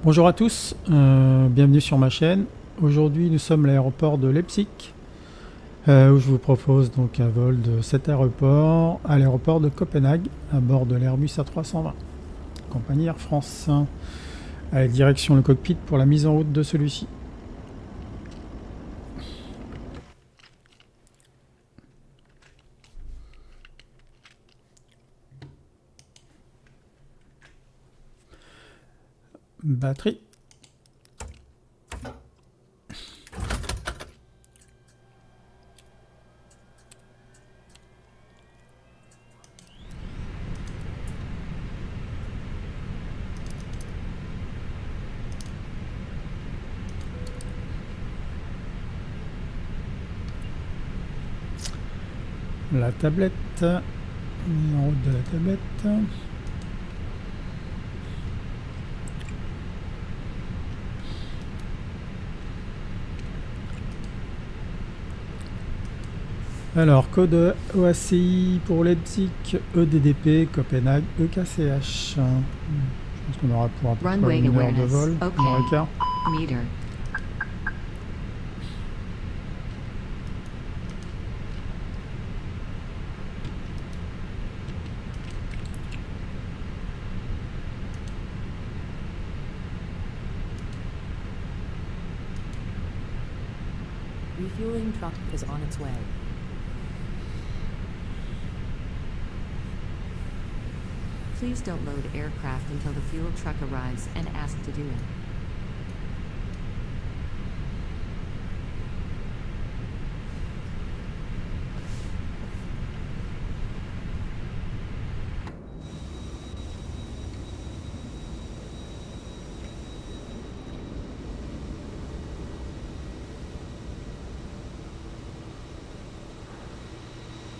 Bonjour à tous, bienvenue sur ma chaîne. Aujourd'hui nous sommes à l'aéroport de Leipzig où je vous propose donc un vol de cet aéroport à l'aéroport de Copenhague à bord de l'Airbus A320 compagnie Air France, avec direction le cockpit pour la mise en route de celui-ci. Batterie. La tablette, mise en route de la tablette. Alors, code OACI pour Leipzig, EDDP, Copenhague, EKCH. Je pense qu'on aura pour à peu près une heure de vol, une heure et quart. Refueling truck is on its way. Please don't load aircraft until the fuel truck arrives and ask to do it.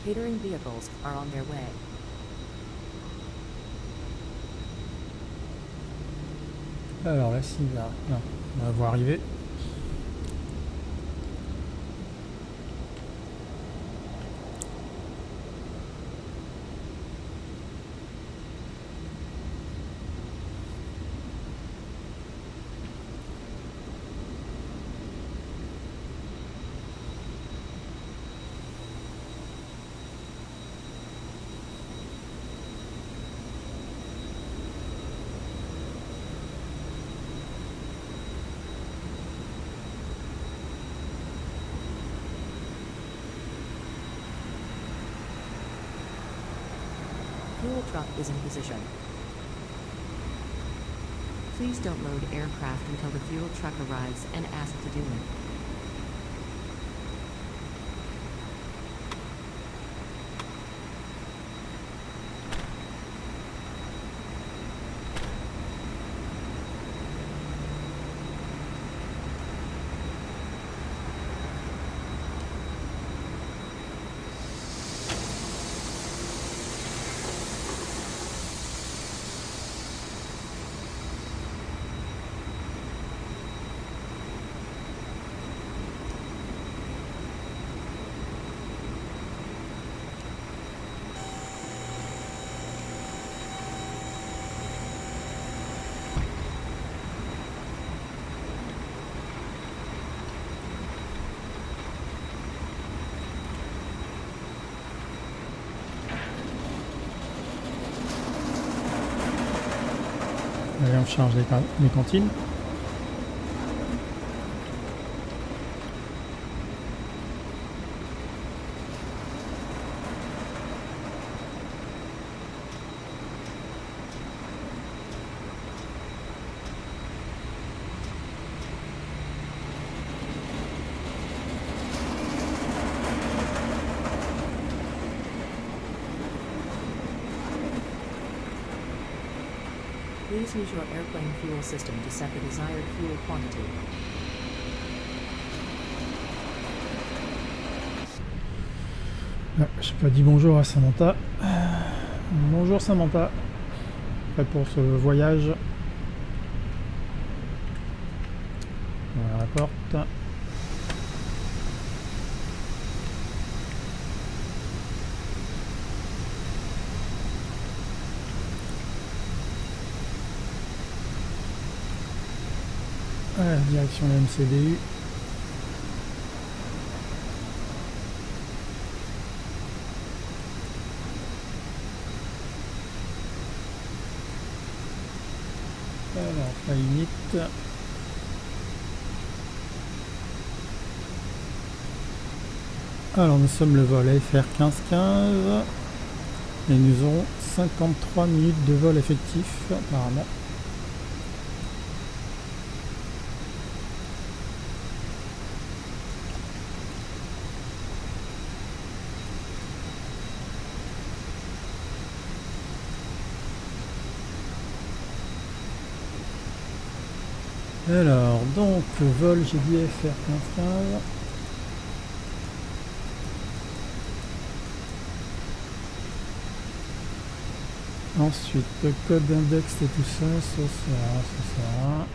Catering vehicles are on their way. Alors là, s'il va, non, on va voir arriver. Fuel truck is in position. Please don't load aircraft until the fuel truck arrives and ask to do it. Allez, on charge les cantines. Please use your airplane fuel system to set the desired fuel quantity. Ah, j'ai pas dit bonjour à Samantha. Bonjour Samantha. Prêt pour ce voyage. Voilà la porte. Voilà, direction la MCDU. Alors, la limite. Alors, nous sommes le vol FR1515 et nous aurons 53 minutes de vol effectif apparemment. Alors, donc, vol, j'ai dit FR1515. Ensuite, le code d'index et tout ça, ça sera.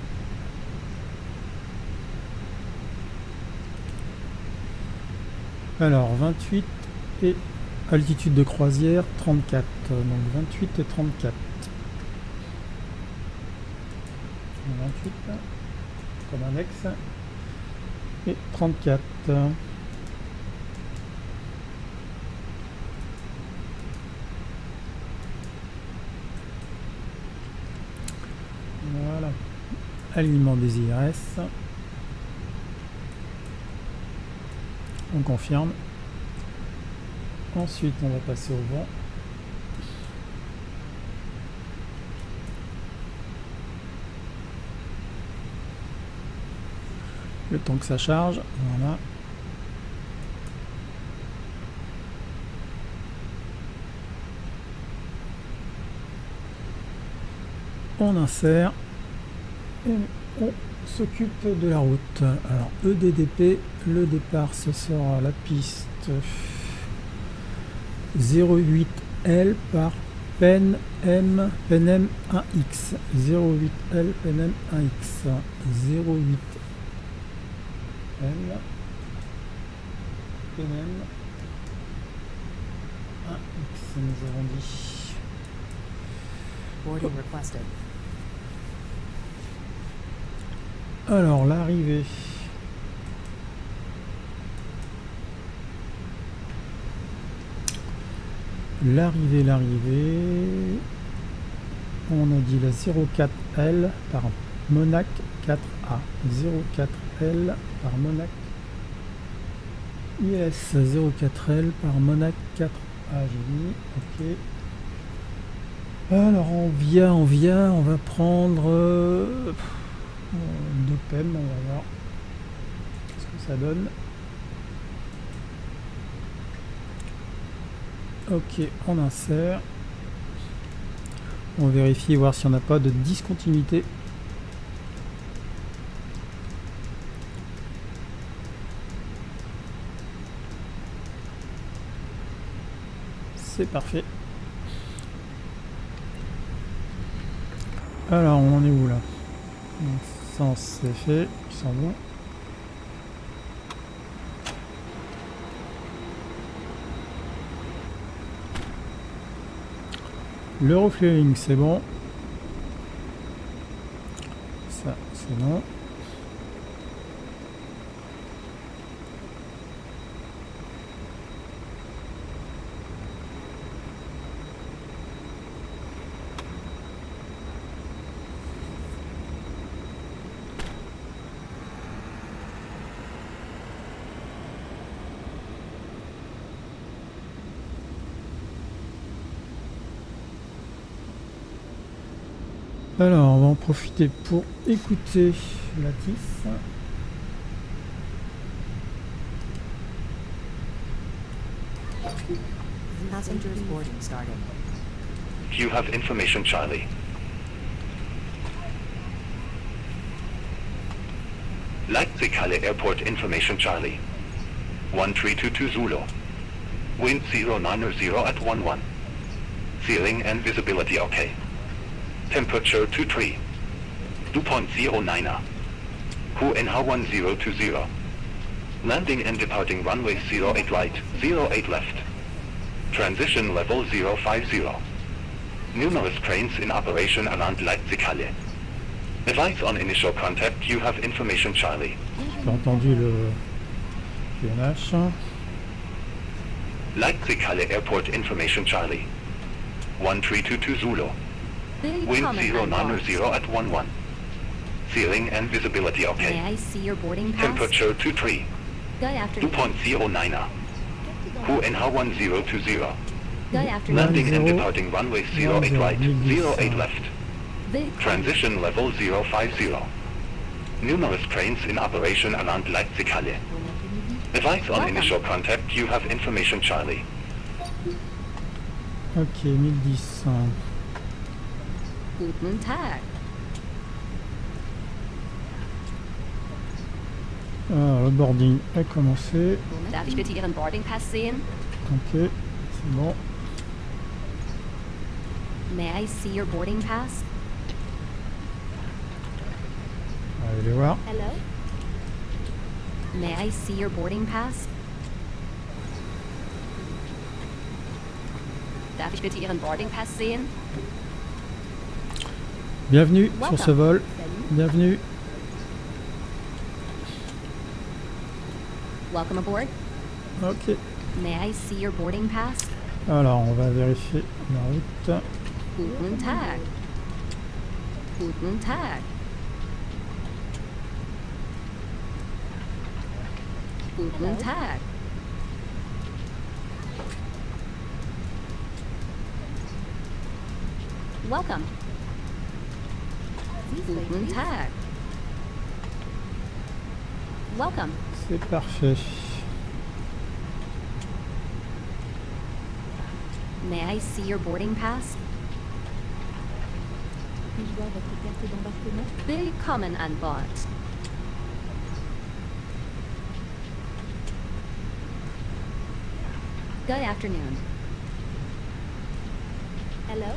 Alors, 28 et altitude de croisière 34. Donc 28 et 34. 28 comme index et 34. Voilà. Alignement des IRS. On confirme. Ensuite, on va passer au vent. Le temps que ça charge. Voilà. On insère et on s'occupe de la route. Alors EDDP, le départ ce sera la piste 08L par PEN M 1X 08L PEN M 1X 08L PEN M 1X nous avons dit. Boarding requested. Alors l'arrivée. L'arrivée. On a dit la 04L par Monac 4A. 04L par Monac. Yes, 04L par Monac 4A, j'ai mis. Ok. Alors on va prendre 2 PEM, on va voir ce que ça donne. Ok, on insère. On vérifie voir si on n'a pas de discontinuité. C'est parfait. Alors on en est où là? Ça c'est fait, ils sont bons. Le refueling c'est bon. Ça c'est bon. Alors, on va en profiter pour écouter la TIS. Passengers boarding started. You have information, Charlie. Leipziq-Halle Airport information, Charlie. 1322 Zulu. Wind 090 at 11. Ceiling and visibility okay. Temperature 23. 2.09. QNH 1020. Landing and departing runway 08 right, 08 left. Transition level 050. Numerous trains in operation around Leipzig-Halle. Advice on initial contact, you have information Charlie. J'ai entendu le QNH. Leipziq-Halle Airport information Charlie. 1322 Zulu. Very Wind common 090 unboxed. at 11. Ceiling and visibility May okay. I see your boarding pass? Temperature 23. Good afternoon. 2.09. QNH 1020. Good afternoon. Landing and 10, departing runway 08 right, 08 left. Very common. Transition level 050. Numerous trains in operation around Leipzig-Halle. Advice on Welcome. initial contact, you have information Charlie. Ok, 1010. Guten Tag. Le boarding a commencé. Darf ich bitte Ihren Boarding Pass sehen? Ok, c'est bon. May I see your boarding pass? On va aller voir. Hello? May I see your boarding pass? Darf ich bitte Ihren Boarding Pass sehen? Bienvenue sur Welcome. ce vol. Salut. Bienvenue. Welcome aboard. Ok. May I see your boarding pass? Alors, on va vérifier la route. Guten Tag. Guten Tag. Guten Tag. Welcome. Guten Tag. Welcome. C'est parfait. May I see your boarding pass? Puis-je voir votre carte d'embarquement? Willkommen an Bord. Good afternoon. Hello?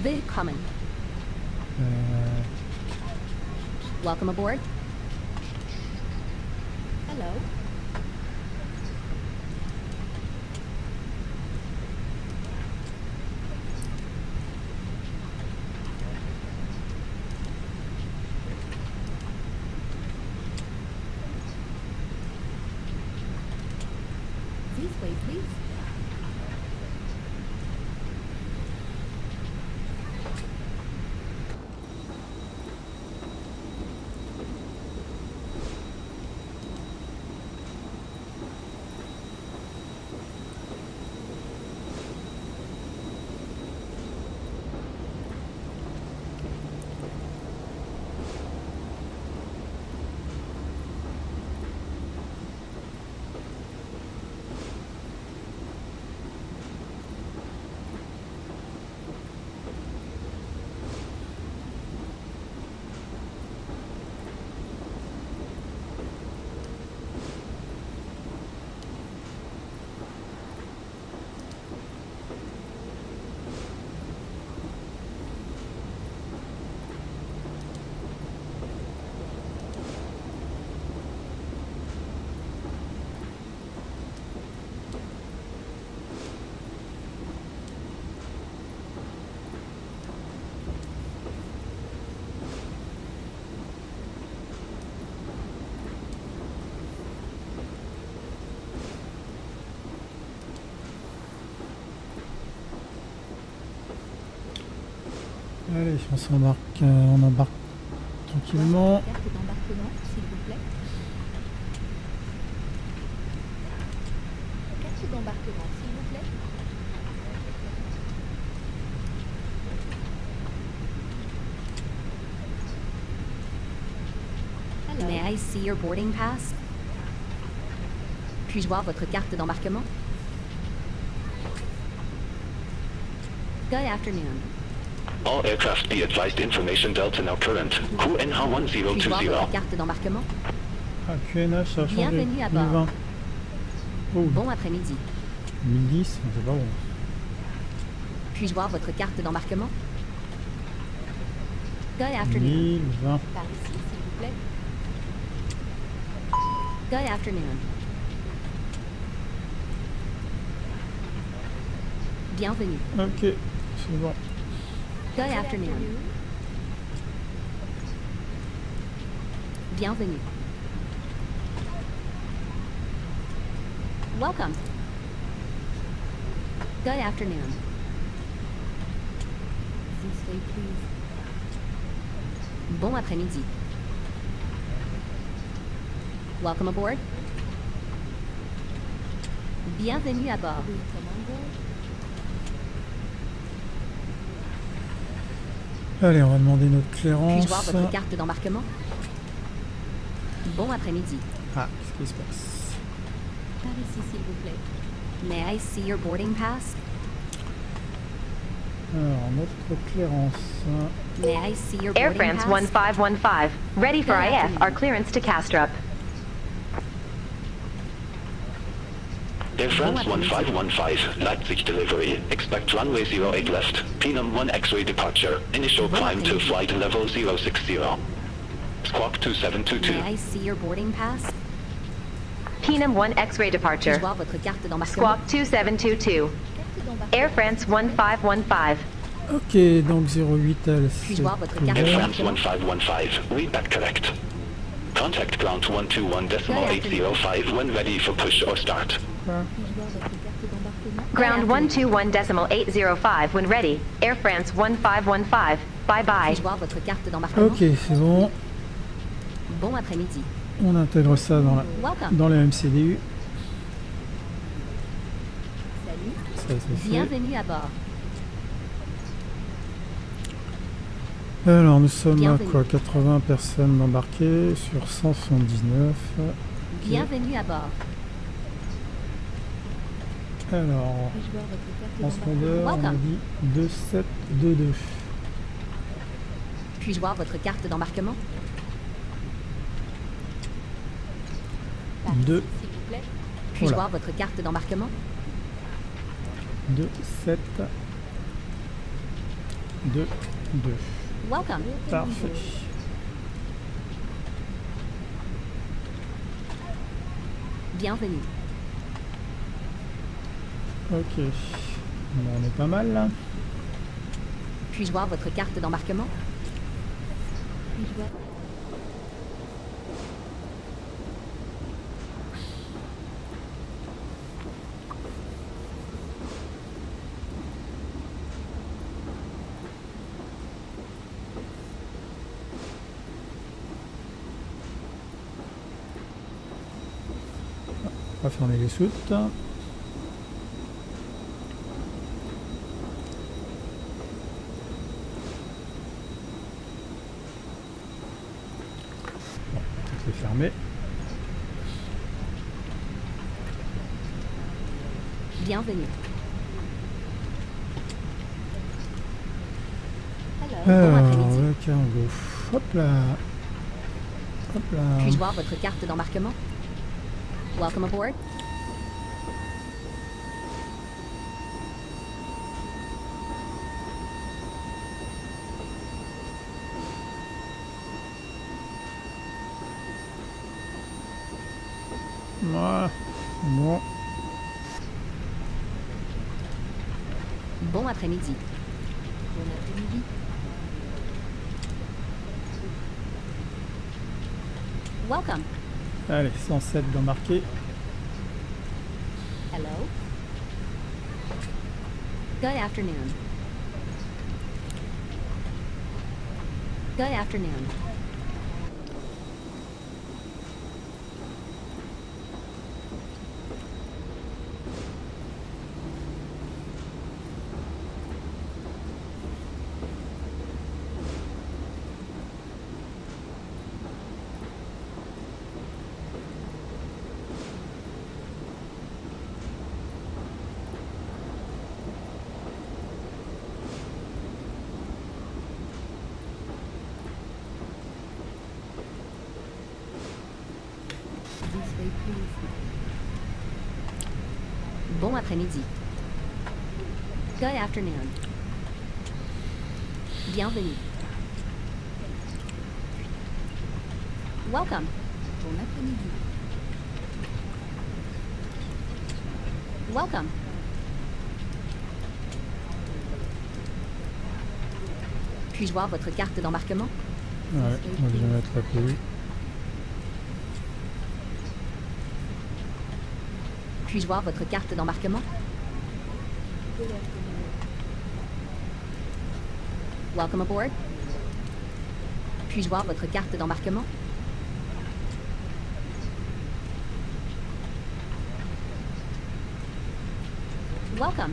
Willkommen. Welcome aboard. Hello? This way, please. Allez, on s'embarque, on embarque tranquillement. Carte d'embarquement, s'il vous plaît. Carte d'embarquement, s'il vous plaît. Hello? May I see your boarding pass? Puis-je voir votre carte d'embarquement? Good afternoon. All aircraft be advised information Delta now current. QNH Puis-je voir 1020. votre carte d'embarquement? Ah, QNH, ça a changé. Bienvenue à bord. 1020. Oh, Bon après-midi. 1010, c'est pas bon. Puis-je voir votre carte d'embarquement? Good afternoon. 1020. Par ici, s'il vous plaît. Good afternoon. Bienvenue. Ok, c'est bon. Good afternoon. Bienvenue. Welcome. Good afternoon. This way, please. Bon après-midi. Welcome aboard. Bienvenue à bord. Welcome on board. Allez, on va demander notre Puis-je clairance. voir votre carte d'embarquement? Bon après-midi. Ah, qu'est-ce qui se passe? Par ici, s'il vous plaît. May I see your boarding pass? Alors, notre clairance. May I see your Air boarding France pass? 1515, ready for Good IF, afternoon. our clearance to Kastrup. Air France 1515, Leipzig delivery. Expect runway 08 left. Pinam 1 X-ray departure. Initial climb to flight level 060. Squawk 2722. May I see your boarding pass? Pinam 1 X-ray departure. Puis-je voir votre carte d'embarquement? Squawk 2722. Carte d'embarquement. Air France 1515. Ok, donc 08 elle. Puis-je voir votre c'est carte Air couvert. France 1515, read that correct. Contact ground 121.805 when ready for push or start. Quoi? Puis-je voir votre carte d'embarquement? Ground 121.805 when ready. Air France 1515. Bye bye. Puis-je voir votre carte d'embarquement? Ok, c'est bon. Bon après-midi. On intègre ça Welcome. dans le MCDU. Salut. Ça, c'est fait. Bienvenue à bord. Alors, nous sommes à Bienvenue. quoi? 80 personnes embarquées sur 179. Bienvenue à bord. Alors, Puis-je voir votre carte transpondeur, on a Welcome. dit 2722. Puis-je voir votre carte d'embarquement? Par Deux. ici, s'il vous plaît. Puis-je Voilà. voir votre carte d'embarquement? 2, 7, 2, 2. Welcome. Parfait. Bienvenue. Ok. Bon, on est pas mal là. Puis-je voir votre carte d'embarquement? Puis-je voir... On va fermer les soutes. Bon, tout est fermé. Bienvenue. Alors, Alors, après-midi. le cargo. Hop là. Hop là. Puis-je voir votre carte d'embarquement? Welcome aboard. Ouais. Bon. Bon après-midi. bon après-midi. Welcome. Allez, 107 d'embarquer. Hello. Good afternoon. Good afternoon. This way, please. Bon après-midi. Good afternoon. Bienvenue. Welcome. Bon après-midi. Welcome. Puis-je voir votre carte d'embarquement? Ouais, donc je vais mettre la PU. Puis-je voir votre carte d'embarquement? Welcome aboard. Puis-je voir votre carte d'embarquement? Welcome.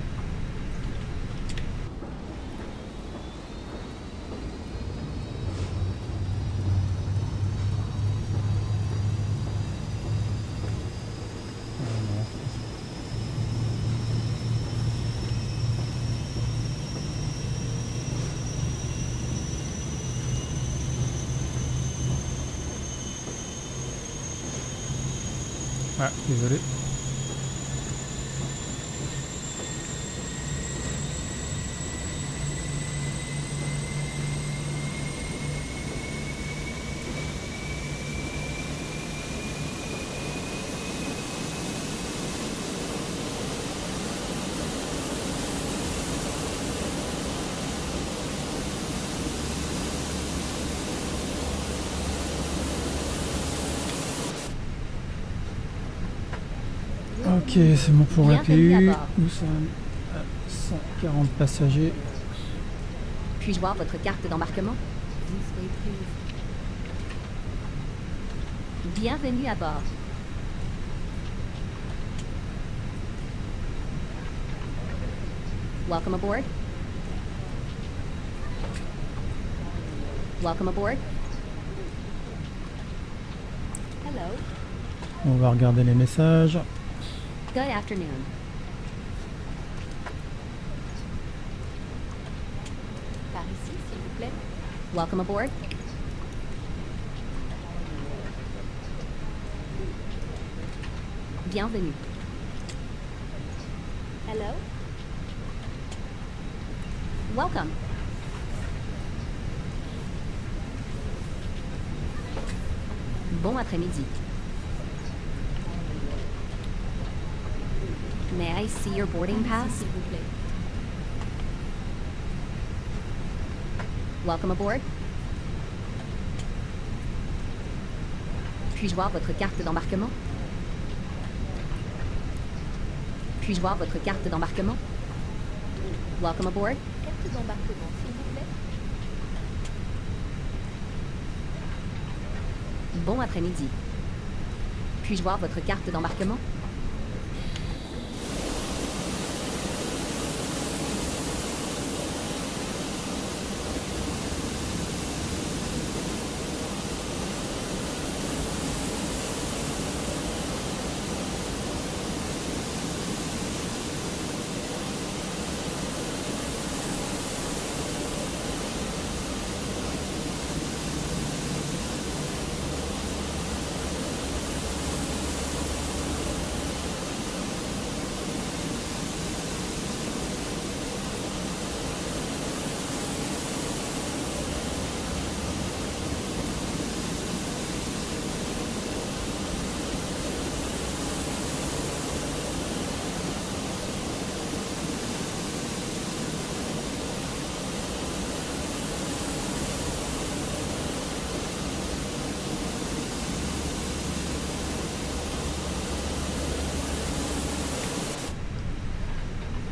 Ah, désolé. Ok, c'est bon pour la Bienvenue à PU. bord. Nous sommes à 140 passagers. Puis-je voir votre carte d'embarquement? Bienvenue à bord. Welcome aboard. Welcome aboard. Hello. On va regarder les messages. Good afternoon. Par ici, s'il vous plaît. Welcome aboard. Bienvenue. Hello. Welcome. Bon après-midi. May I see your boarding pass? S'il vous plaît. Welcome aboard. Puis-je voir votre carte d'embarquement? Puis-je voir votre carte d'embarquement? Welcome aboard. Carte d'embarquement, s'il vous plaît. Bon après-midi. Puis-je voir votre carte d'embarquement?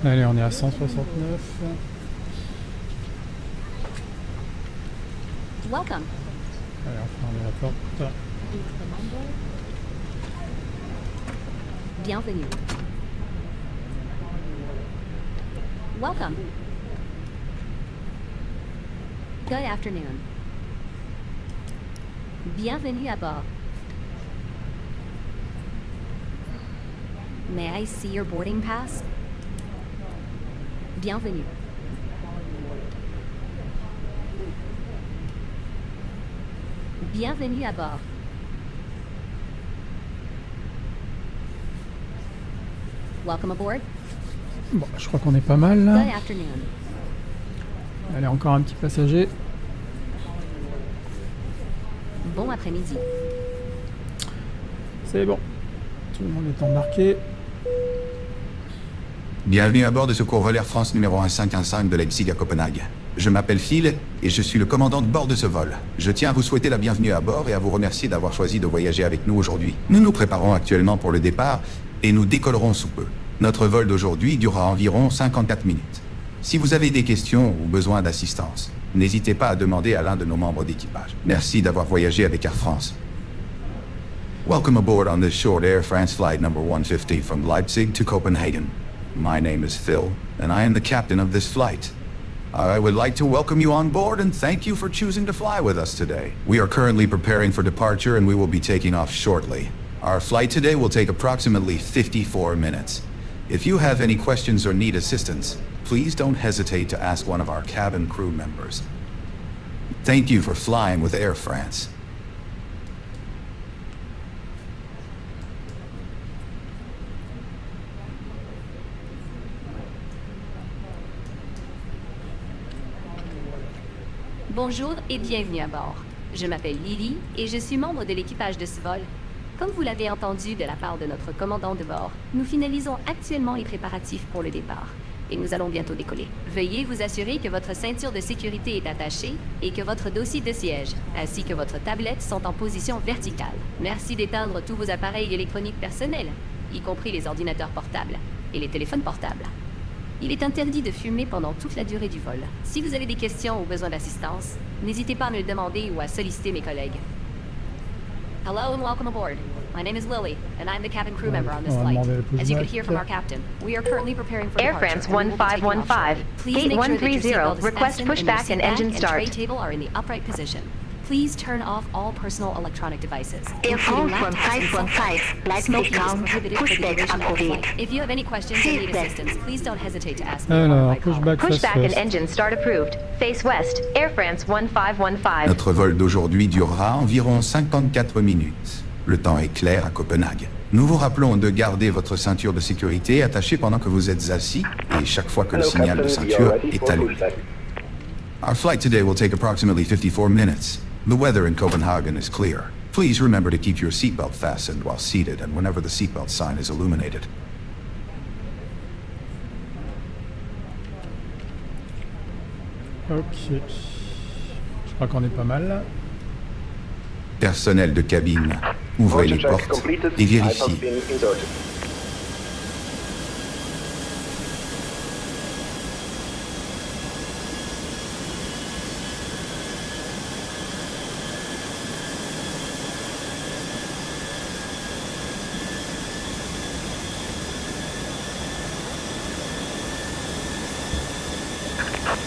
Allez, on est à 169. Welcome. Allez, on ferme la porte. Bienvenue. Welcome. Good afternoon. Bienvenue à bord. May I see your boarding pass? Bienvenue. Bienvenue à bord. Welcome aboard. Bon, je crois qu'on est pas mal Good là. afternoon. Allez, encore un petit passager. Bon après-midi. C'est bon. Tout le monde est embarqué. Bienvenue à bord de secours vol Air France numéro 1515 de Leipzig à Copenhague. Je m'appelle Phil et je suis le commandant de bord de ce vol. Je tiens à vous souhaiter la bienvenue à bord et à vous remercier d'avoir choisi de voyager avec nous aujourd'hui. Nous nous préparons actuellement pour le départ et nous décollerons sous peu. Notre vol d'aujourd'hui durera environ 54 minutes. Si vous avez des questions ou besoin d'assistance, n'hésitez pas à demander à l'un de nos membres d'équipage. Merci d'avoir voyagé avec Air France. Welcome aboard on this short Air France flight number 150 from Leipzig to Copenhagen. My name is Phil, and I am the captain of this flight. I would like to welcome you on board and thank you for choosing to fly with us today. We are currently preparing for departure and we will be taking off shortly. Our flight today will take approximately 54 minutes. If you have any questions or need assistance, please don't hesitate to ask one of our cabin crew members. Thank you for flying with Air France. Bonjour et bienvenue à bord. Je m'appelle Lily et je suis membre de l'équipage de ce vol. Comme vous l'avez entendu de la part de notre commandant de bord, nous finalisons actuellement les préparatifs pour le départ et nous allons bientôt décoller. Veuillez vous assurer que votre ceinture de sécurité est attachée et que votre dossier de siège ainsi que votre tablette sont en position verticale. Merci d'éteindre tous vos appareils électroniques personnels, y compris les ordinateurs portables et les téléphones portables. Il est interdit de fumer pendant toute la durée du vol. Si vous avez des questions ou besoin d'assistance, n'hésitez pas à me le demander ou à solliciter mes collègues. Hello and welcome aboard. My name is Lily, and I'm the cabin crew member on this flight. As you could hear from our captain, we are currently preparing for Air departure. France and we will be taking off 1515, shortly. Please gate make sure that your 130, seatbelt is request fastened and your pushback and seat engine bag and tray start. table are in the upright position. Please turn off all personal electronic devices. Air including France laptops and cell 1515, phones. Smoking is Leipzig-Copenhague, prohibited for the pushback duration of the approved. flight. If you have any questions or need Seatbelt. assistance, please don't hesitate to ask me or one of Alors, my colleagues. pushback face Pushback and first. engine start approved. Face west, Air France 1515. Notre vol d'aujourd'hui durera environ 54 minutes. Le temps est clair à Copenhague. Nous vous rappelons de garder votre ceinture de sécurité attachée pendant que vous êtes assis et chaque fois que le signal de ceinture est allumé. Our flight today will take approximately 54 minutes. The weather in Copenhagen is clear. Please remember to keep your seatbelt fastened while seated and whenever the seatbelt sign is illuminated. Ok. Je crois qu'on est pas mal. Personnel de cabine, ouvrez les portes et vérifiez.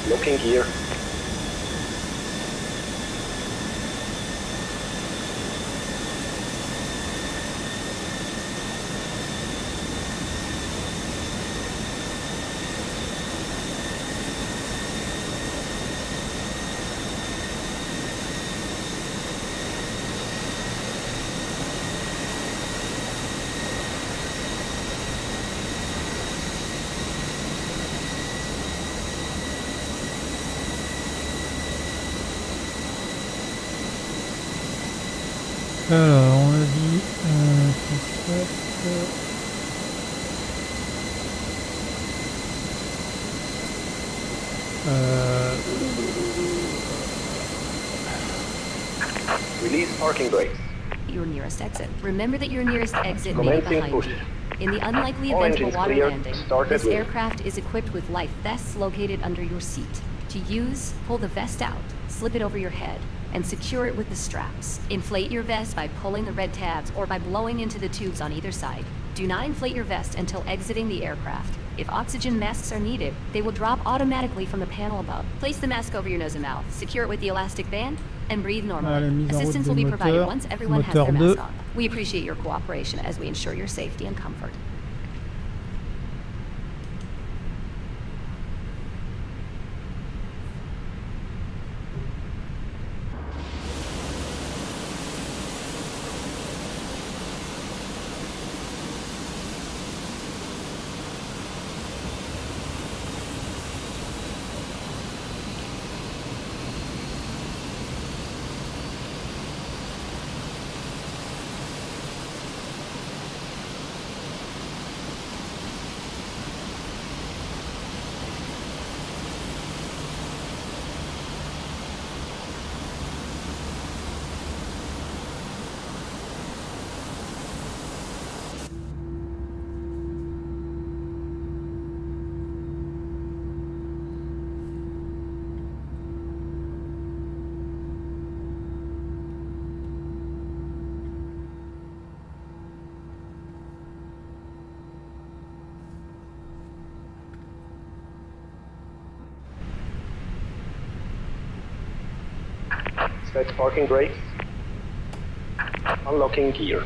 Looking gear. Alors, on a dit... Release parking brakes. Your nearest exit. Remember that your nearest exit may be Commencing behind push. you. In the unlikely All event of a engines water clear. landing, Start this at will. aircraft is equipped with life vests located under your seat. To use, pull the vest out, slip it over your head, and secure it with the straps. Inflate your vest by pulling the red tabs or by blowing into the tubes on either side. Do not inflate your vest until exiting the aircraft. If oxygen masks are needed, they will drop automatically from the panel above. Place the mask over your nose and mouth, secure it with the elastic band, and breathe normally. Allez, mise en route Assistance des will be provided moteurs. once everyone has their Moteur mask 2. on. We appreciate your cooperation as we ensure your safety and comfort. Set parking brakes. Unlocking gear.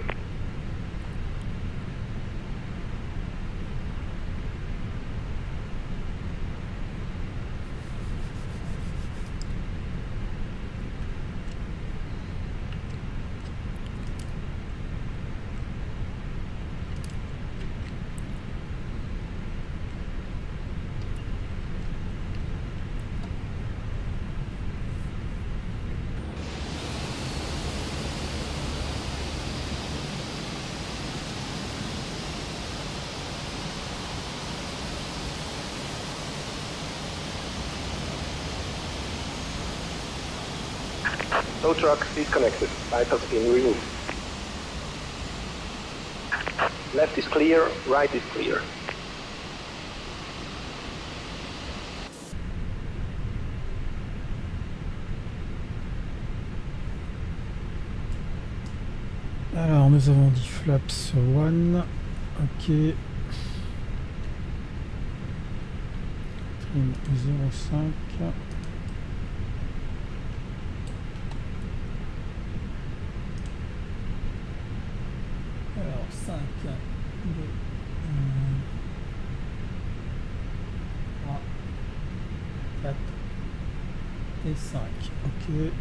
Tow truck disconnected. Vitals being removed. Left is clear, right is clear. Alors nous avons dit flaps 1. Ok. Trim 0,5. Alors 5, 2, 3, 4 et 5. Ok.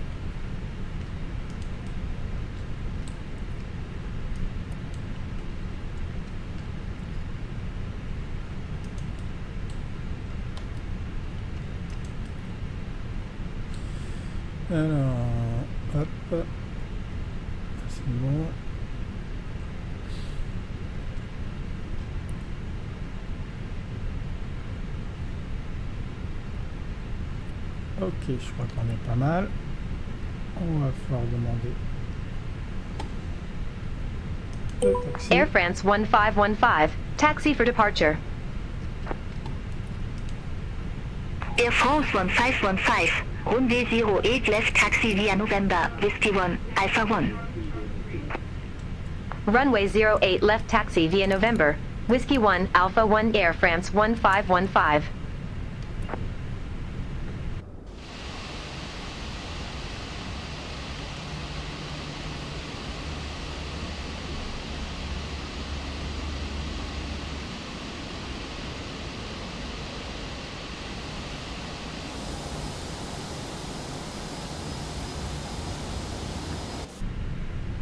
Alors, hop, c'est bon. Ok, je crois qu'on est pas mal. On va pouvoir demander le taxi. Air France 1515, taxi for departure. Air France 1515, runway 08 left taxi via November, Whiskey 1, Alpha 1. Runway 08 left taxi via November, Whiskey 1, Alpha 1, Air France 1515.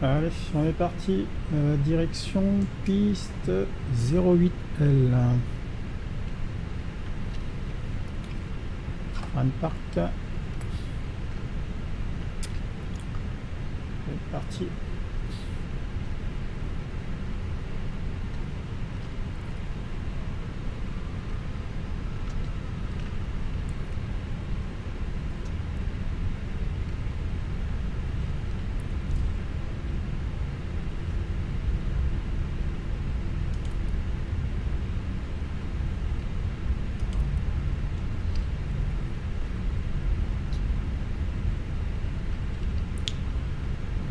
Allez, on est parti. Direction piste 08L. Frein de parc. C'est parti.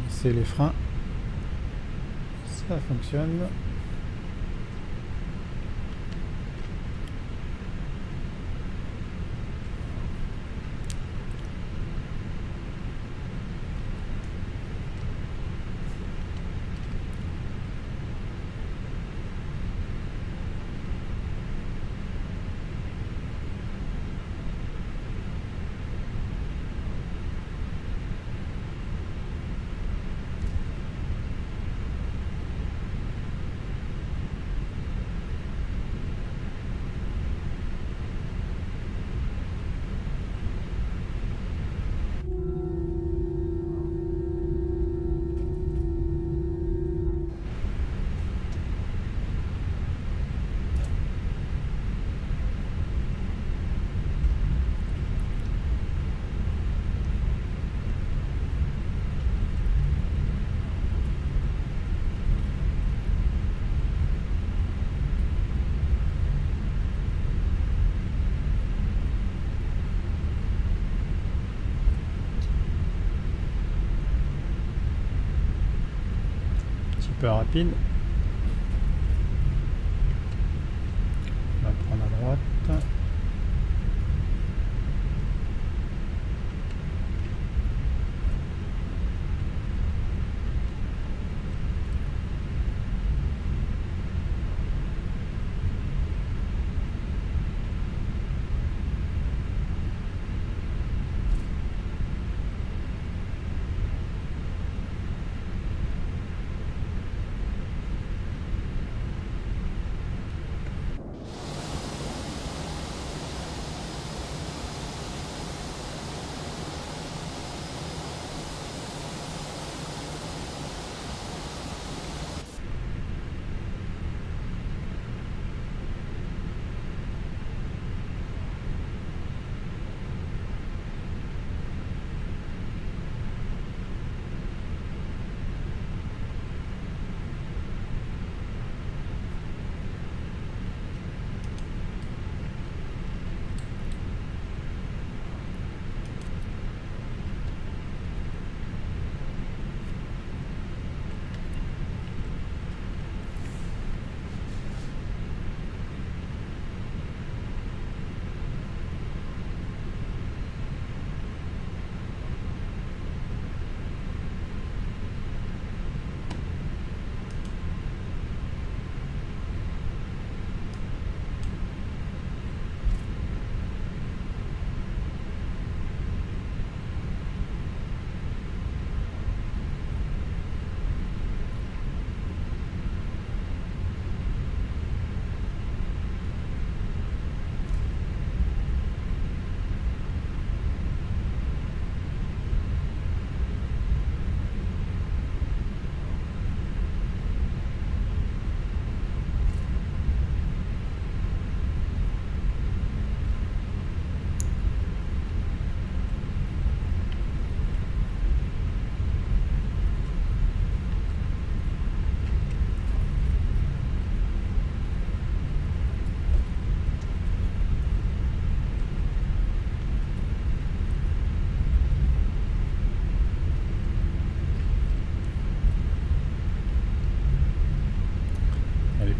C'est les freins, ça fonctionne. Rapide. On va prendre à droite.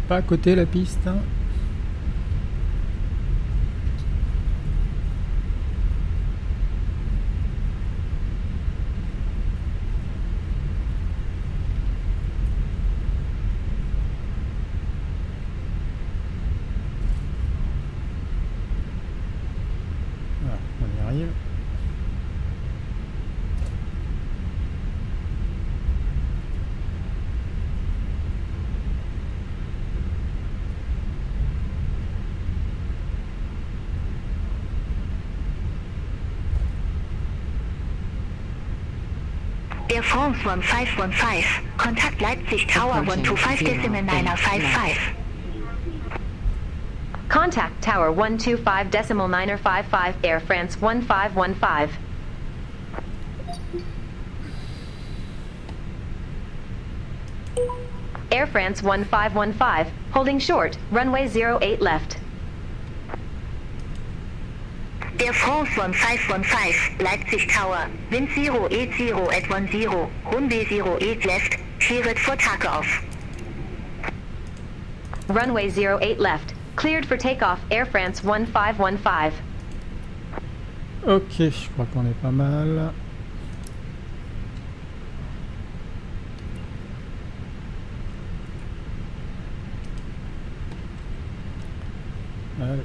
Pas à côté la piste. Voilà, on y arrive. Air France 1515. Contact Leipzig Tower Approaching 125.955. Contact Tower 125.955 Air France 1515. Air France 1515, holding short, runway 08 left. Air France 1515. Leipzig Tower. Wind 080 at 10. Runway 08 left. Cleared for takeoff. Runway 08 left, cleared for takeoff Air France 1515. Ok, je crois qu'on est pas mal. Allez.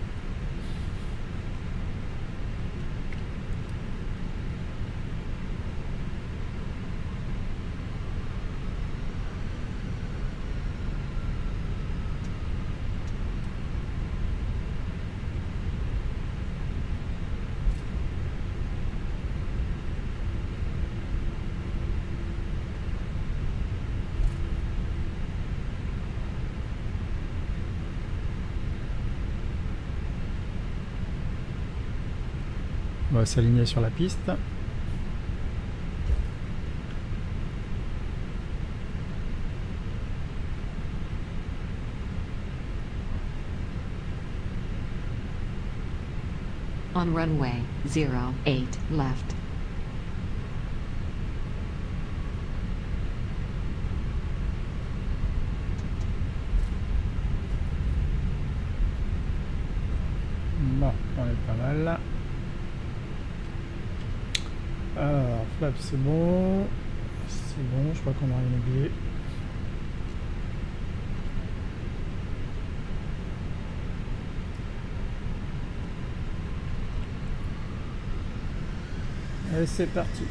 On va s'aligner sur la piste. On runway 08 left. Bon, on est pas mal là. Alors, flap c'est bon. C'est bon, je crois qu'on n'a rien oublié. Et c'est parti.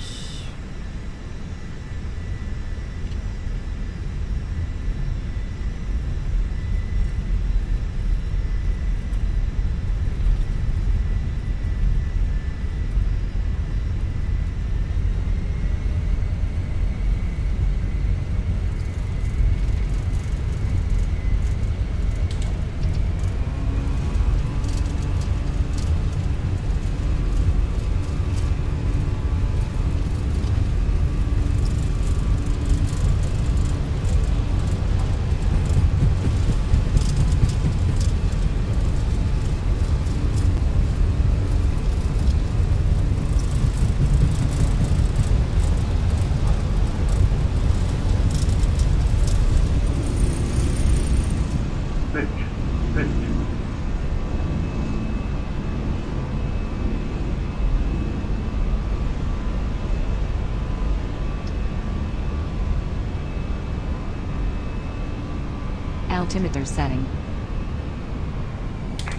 Altimeter setting.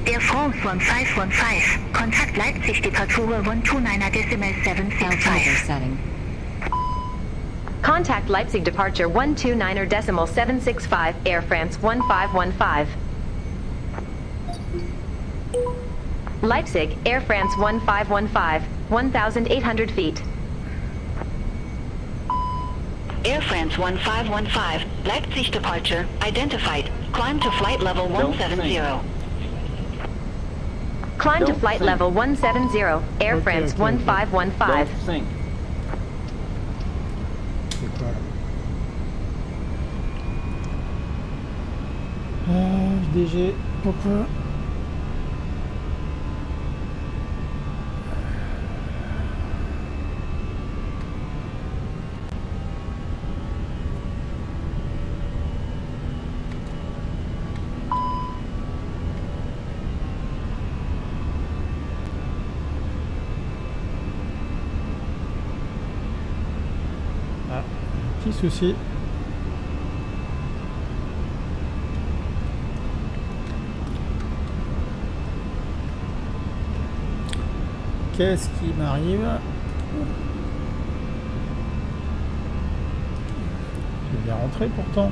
Air France 1515. Contact Leipzig Departure 129.765. Altimeter setting. Contact Leipzig departure 129.765 Air France 1515. Leipzig, Air France 1515, 1,800 feet. Air France 1515. Leipzig departure identified. Climb to flight level 170. Climb to flight level 170, Air Okay, France okay, 1515. Think. C'est quoi là DG, pourquoi petit souci. Qu'est-ce qui m'arrive? J'ai bien rentré pourtant.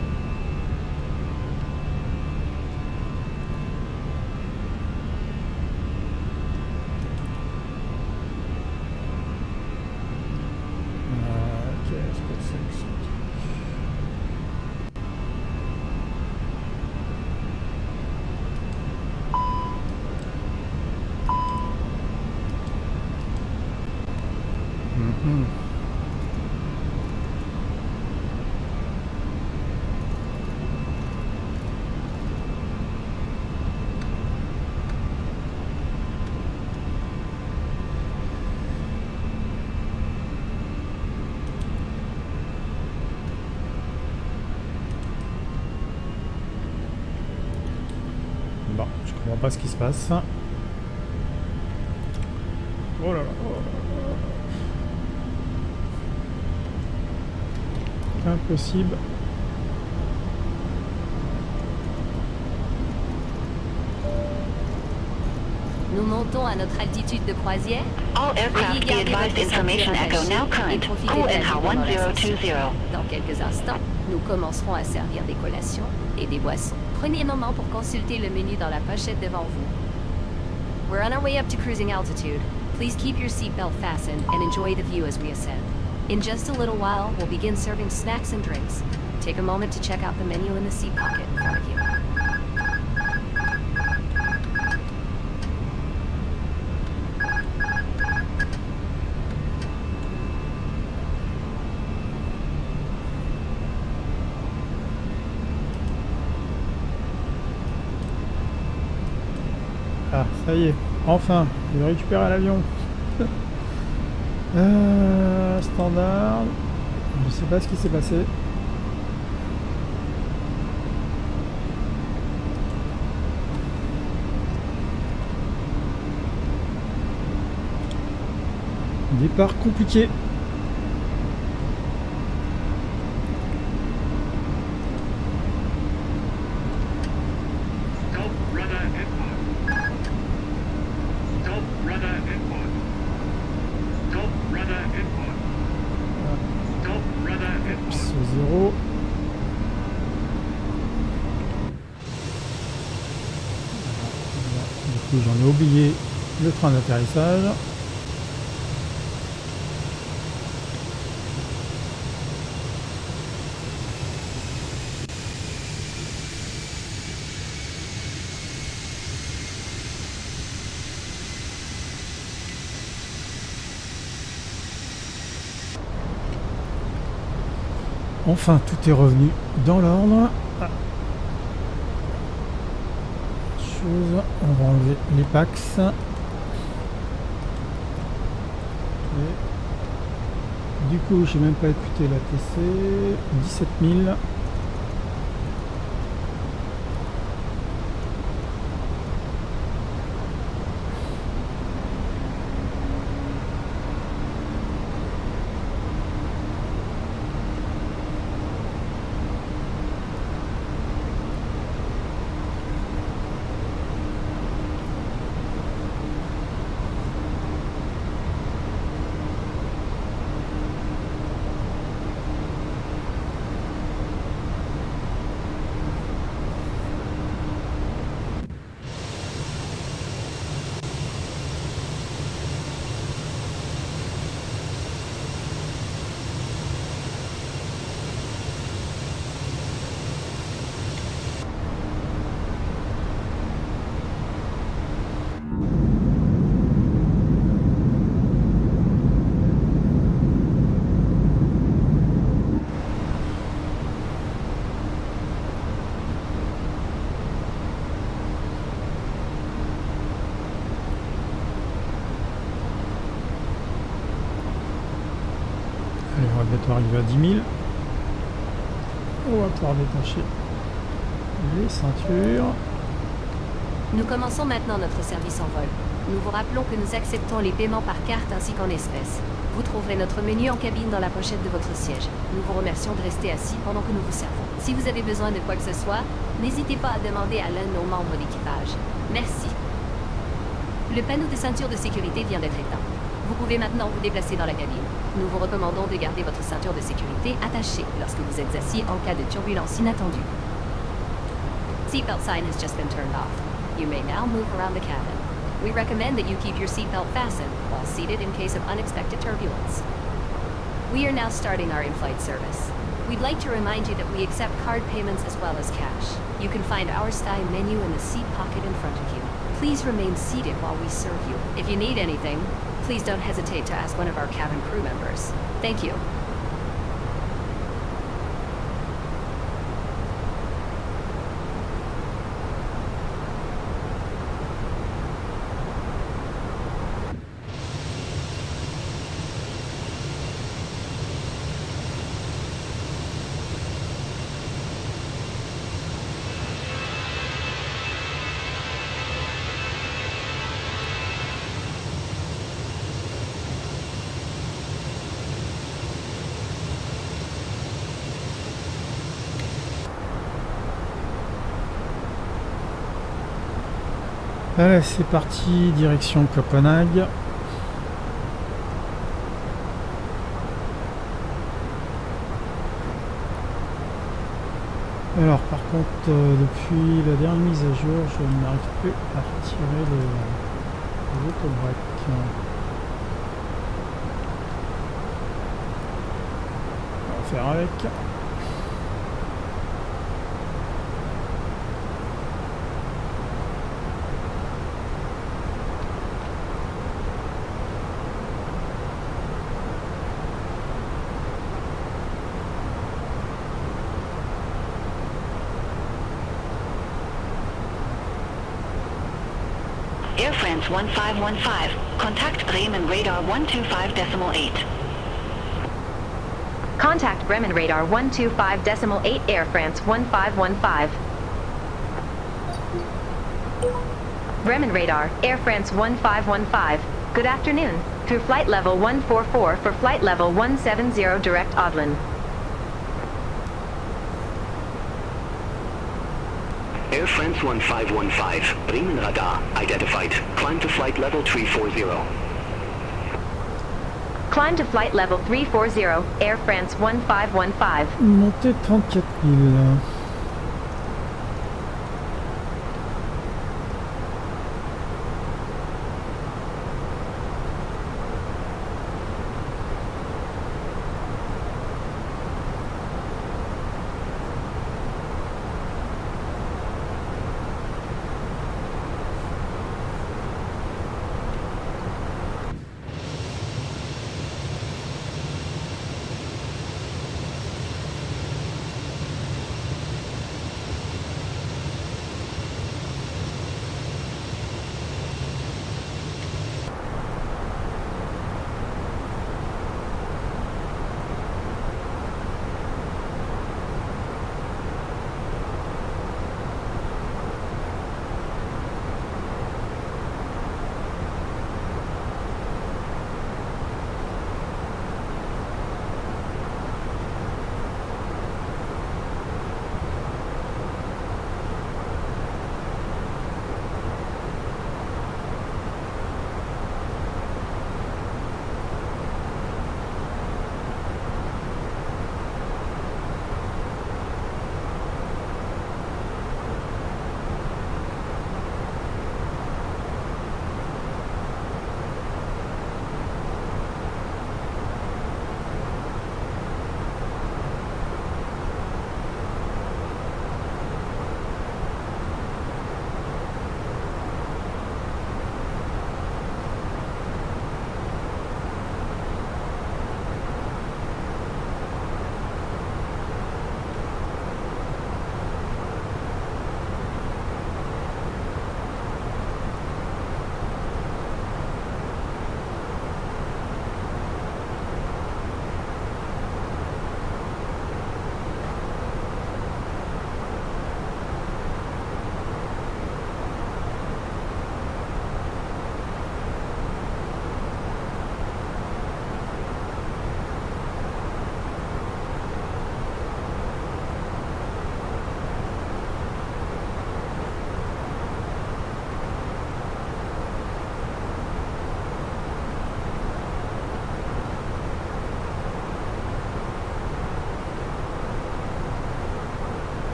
Qu'est-ce que c'est que ça? Bon, je comprends pas ce qui se passe. Oh là là. Impossible. Nous montons à notre altitude de croisière. All aircraft be advised information echo now current. Cool Inha 1020. Dans quelques instants, nous commencerons à servir des collations et des boissons. Prenez un moment pour consulter le menu dans la pochette devant vous. We're on our way up to cruising altitude. Please keep your seatbelt fastened and enjoy the view as we ascend. In just a little while, we'll begin serving snacks and drinks. Take a moment to check out the menu in the seat pocket in front of you. Ah, ça y est, enfin, j'ai récupéré l'avion. Standard. Je sais pas ce qui s'est passé. Départ compliqué. Stop rudder input. Stop rudder input. Stop rudder input. Stop rudder input. C'est 0. Du coup, j'en ai oublié le train d'atterrissage. Enfin, tout est revenu dans l'ordre. Chose, on va enlever les packs. Et du coup, j'ai même pas écouté la TC. 17 000. Allez, on va bientôt arriver à 10 000. On va pouvoir détacher les ceintures. Nous commençons maintenant notre service en vol. Nous vous rappelons que nous acceptons les paiements par carte ainsi qu'en espèces. Vous trouverez notre menu en cabine dans la pochette de votre siège. Nous vous remercions de rester assis pendant que nous vous servons. Si vous avez besoin de quoi que ce soit, n'hésitez pas à demander à l'un de nos membres d'équipage. Merci. Le panneau de ceinture de sécurité vient d'être éteint. Vous pouvez maintenant vous déplacer dans la cabine. Nous vous recommandons de garder votre ceinture de sécurité attachée lorsque vous êtes assis en cas de turbulence inattendue. Seatbelt sign has just been turned off. You may now move around the cabin. We recommend that you keep your seatbelt fastened while seated in case of unexpected turbulence. We are now starting our in-flight service. We'd like to remind you that we accept card payments as well as cash. You can find our style menu in the seat pocket in front of you. Please remain seated while we serve you. If you need anything, please don't hesitate to ask one of our cabin crew members. Thank you. Allez, c'est parti, direction Copenhague. Alors par contre, depuis la dernière mise à jour, je n'arrive plus à retirer les autobreaks. On va faire avec. Air France 1515. Contact Bremen Radar 125.8. Contact Bremen Radar 125.8 Air France 1515. Bremen Radar, Air France 1515. Good afternoon. Through flight level 144 for flight level 170 direct Odlin. Air France 1515, Bremen radar identified. Climb to flight level 340. Climb to flight level 340, Air France 1515. Montée 34 000.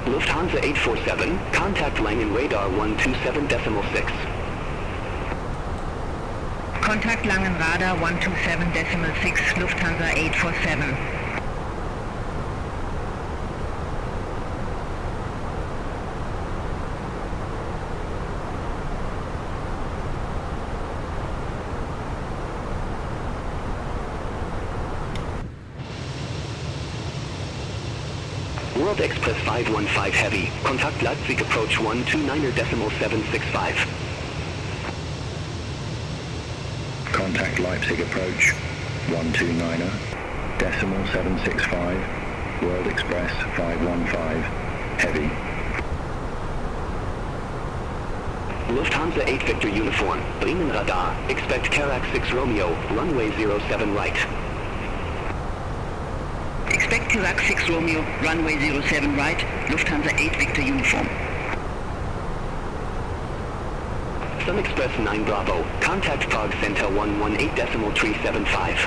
Lufthansa 847, contact Langen radar 127.6. Contact Langen radar 127.6, Lufthansa 847. World Express 515 Heavy, contact Leipzig approach 129.765. Contact Leipzig approach 129.765, World Express 515 Heavy. Lufthansa 8 Victor Uniform, Bremen radar, expect Carac 6 Romeo, runway 07 right. Expect Carac 6 Romeo, runway 07 right, Lufthansa 8 Victor Uniform. Sun Express 9 Bravo, contact Prague Center 118.375.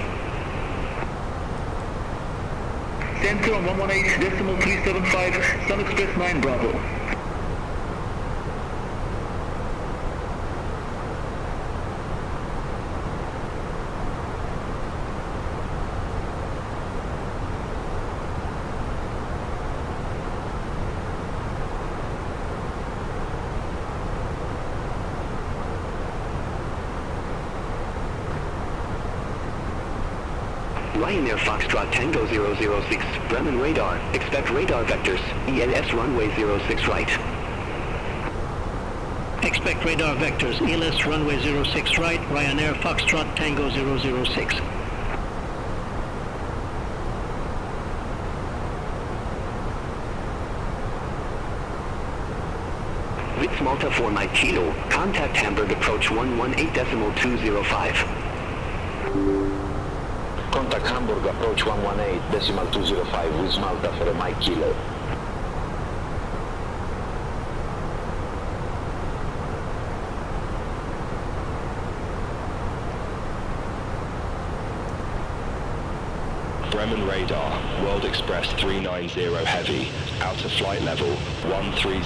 Center on 118.375, Sun Express 9 Bravo. Ryanair Foxtrot Tango 006, Bremen radar, expect radar vectors, ELS runway 06 right. Expect radar vectors, ELS runway 06 right, Ryanair Foxtrot Tango 006. Ritz Malta 4 Mike Kilo, contact Hamburg approach 118.205. Contact Hamburg approach 118.205 with Malta for a Mike Kilo. Bremen radar, World Express 390 Heavy, out of flight level 130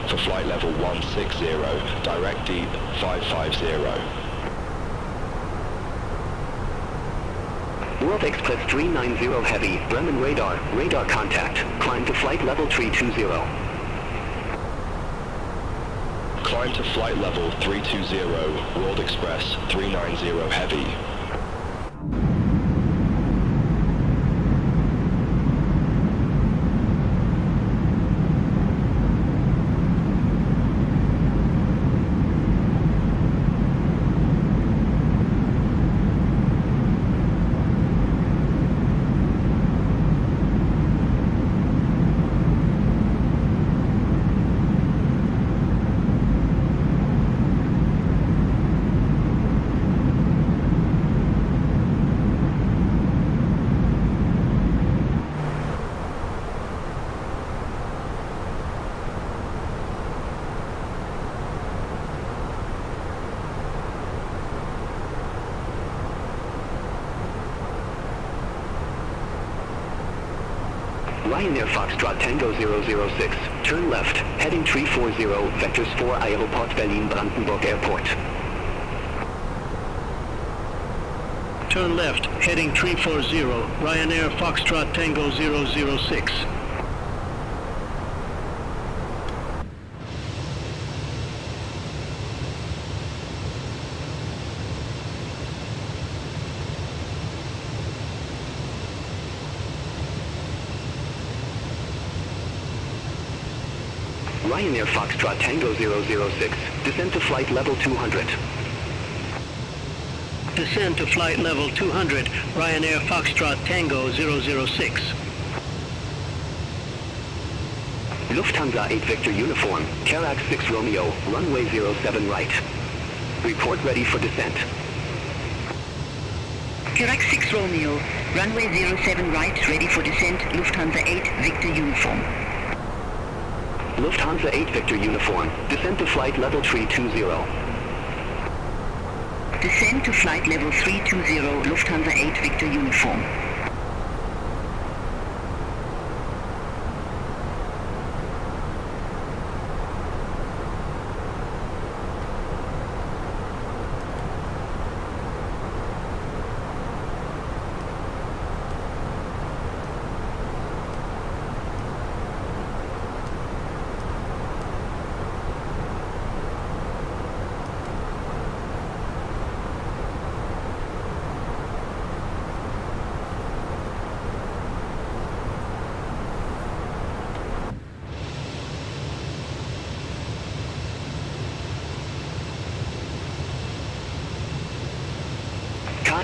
for flight level 160, direct deep 550. World Express 390 Heavy, Bremen radar, radar contact, climb to flight level 320. Climb to flight level 320, World Express 390 Heavy. Ryanair Foxtrot Tango 006, turn left, heading 340, vectors 4 Aeroport Berlin-Brandenburg Airport. Turn left, heading 340, Ryanair Foxtrot Tango 006. Ryanair Foxtrot Tango 006, descend to flight level 200. Descend to flight level 200, Ryanair Foxtrot Tango 006. Lufthansa 8 Victor Uniform, Carac 6 Romeo, runway 07 right. Report ready for descent. Carac 6 Romeo, runway 07 right, ready for descent, Lufthansa 8 Victor Uniform. Lufthansa 8 Victor Uniform, descend to flight level 320. Descend to flight level 320, Lufthansa 8 Victor Uniform.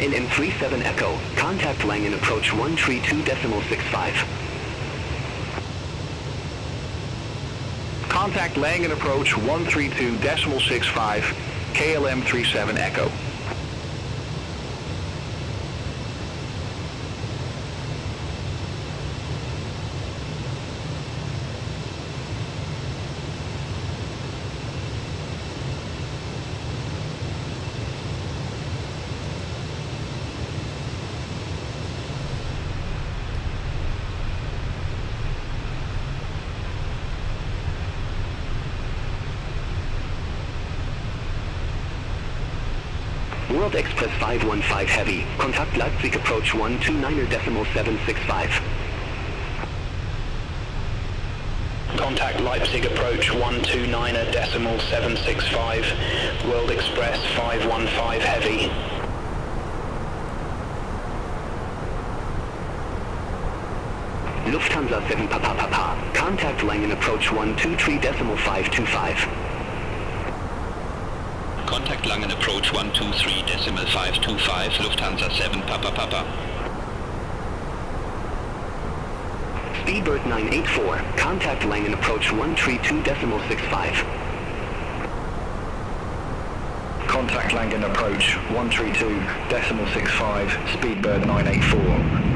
LM37 Echo, contact Langen approach 132.65. Contact Langen approach 132.65, KLM 37 Echo. World Express 515 Heavy, contact Leipzig approach 129.765. Contact Leipzig approach 129.765, World Express 515 Heavy. Lufthansa 7 Papa, contact Langen approach 123.525. Contact Langen approach 123.525, Lufthansa 7 Papa. Speedbird 984, contact Langen approach 132.65. Contact Langen approach 132.65, Speedbird 984.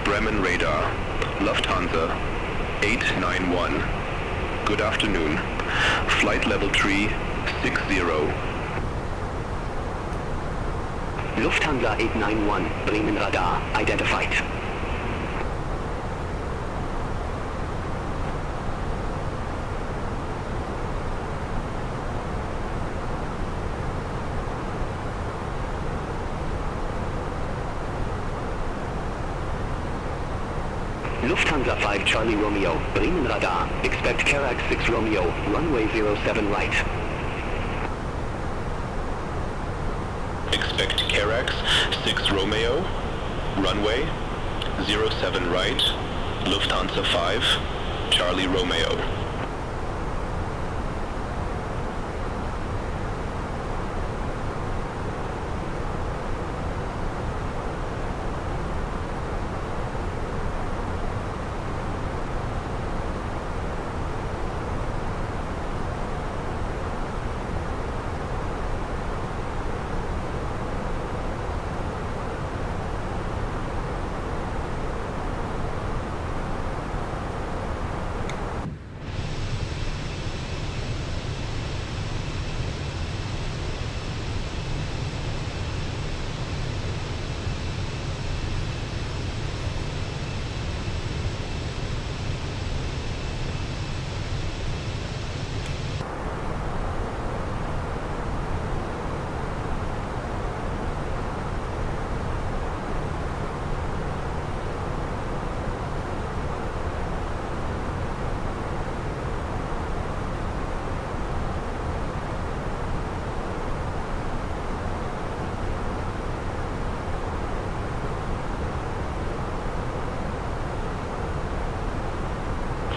Bremen radar, Lufthansa 891. Good afternoon. Flight level 360. Lufthansa 891, Bremen radar, identified. Lufthansa 5 Charlie Romeo, Bremen radar, expect Carax 6 Romeo, runway 07 right. Expect Carax 6 Romeo, runway 07 right, Lufthansa 5, Charlie Romeo.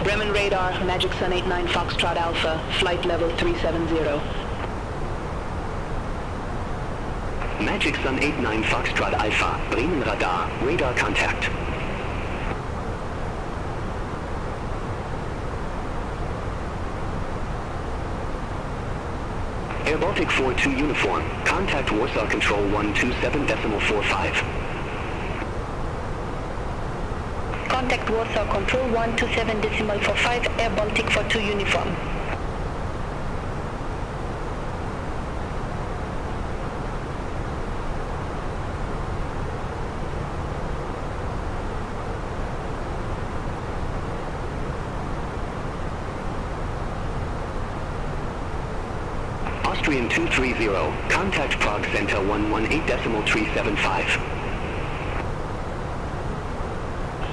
Bremen radar, Magic Sun 89 Foxtrot Alpha, flight level 370. Magic Sun 89 Foxtrot Alpha, Bremen radar, radar contact. Air Baltic 42 uniform, contact Warsaw Control 127.45. Contact Warsaw Control 127.45 Air Baltic 42 uniform. Austrian 230, contact Prague Center 118.375.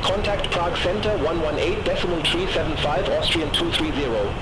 Contact Prague Center 118.375, Austrian 230.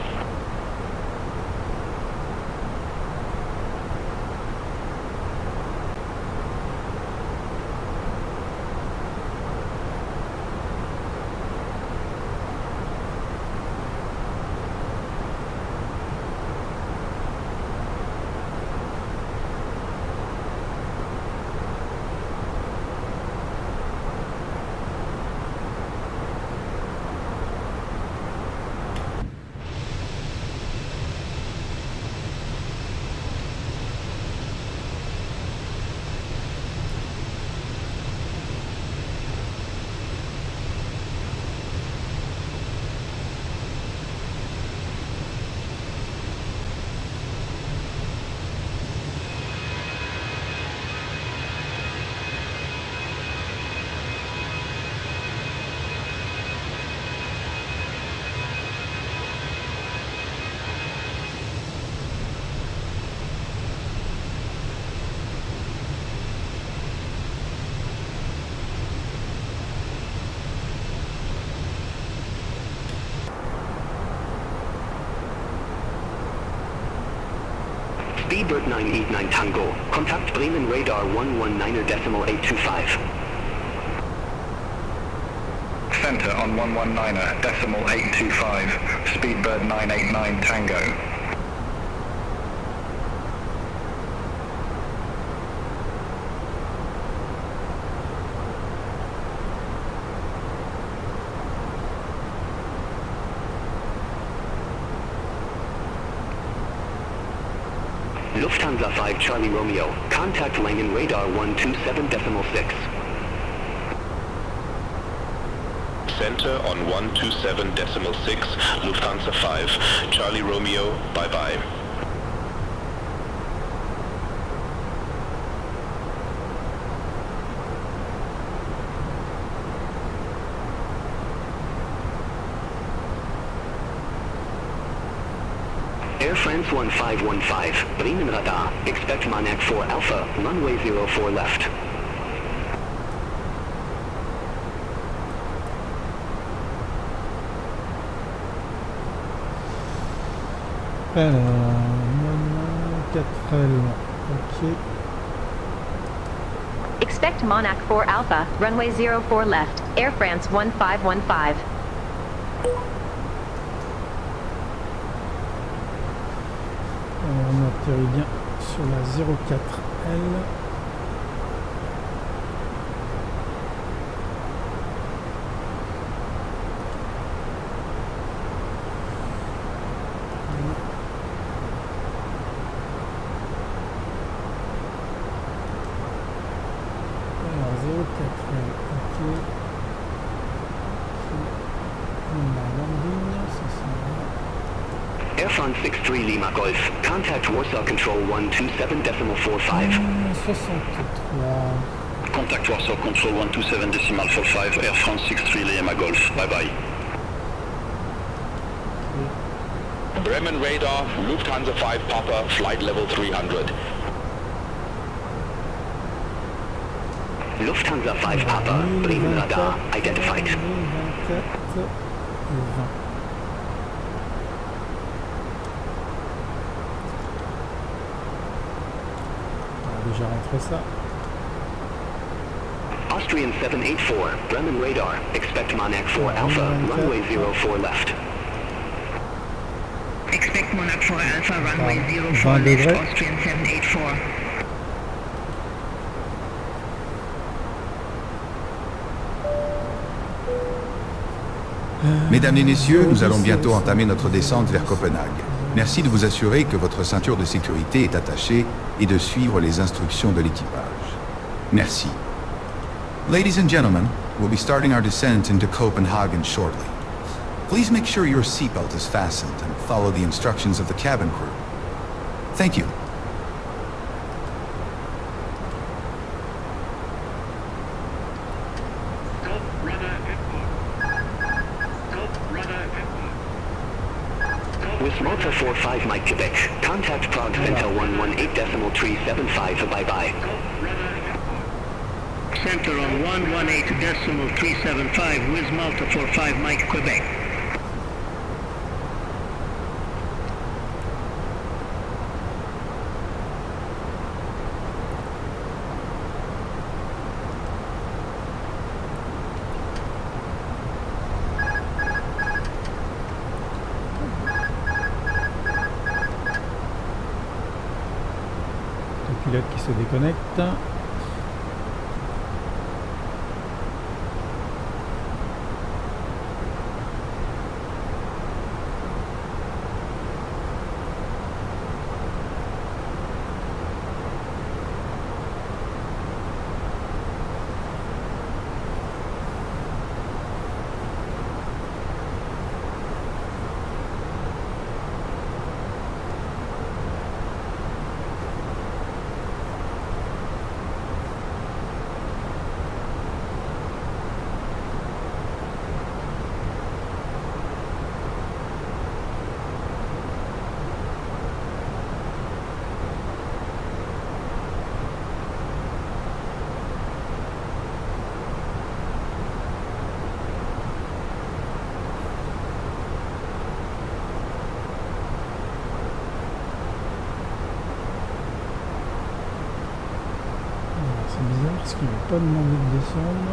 Speedbird 989 Tango, contact Bremen radar 119.825. Center on 119.825, Speedbird 989 Tango. Lufthansa 5 Charlie Romeo, contact Langen radar 127.6. Center on 127.6, Lufthansa 5, Charlie Romeo, bye-bye. Air France 1515, Bremen radar, expect Monarch 4 Alpha, runway 04 left. Alors, 4L, ok. Expect Monarch 4 Alpha, runway 04 left, Air France 1515. On atterrit bien sur la 04L. Air France 63 Lima Golf. Contact Warsaw Control 127.45. 63. Contact Warsaw Control 127.45, Air France 63 Lima Golf. Bye bye. Bremen radar, Lufthansa 5 Papa, flight level 300. Lufthansa 5 Papa, Bremen radar, identified. 24 et 20. On va déjà rentrer ça. Austrian 784, Bremen radar, expect Monarch 4 Alpha, runway 04 left. Expect Monarch 4 Alpha, runway 04 left, Austrian 784. Mesdames et messieurs, nous allons bientôt entamer notre descente vers Copenhague. Merci de vous assurer que votre ceinture de sécurité est attachée et de suivre les instructions de l'équipage. Merci. Ladies and gentlemen, we'll be starting our descent into Copenhagen shortly. Please make sure your seatbelt is fastened and follow the instructions of the cabin crew. Thank you. With Malta 45 Mike Quebec, contact Prague Center 118.375 bye-bye. Center on 118.375 with Malta 45 Mike Quebec. Le pilote qui se déconnecte. C'est bizarre parce qu'il ne va pas demander de descendre.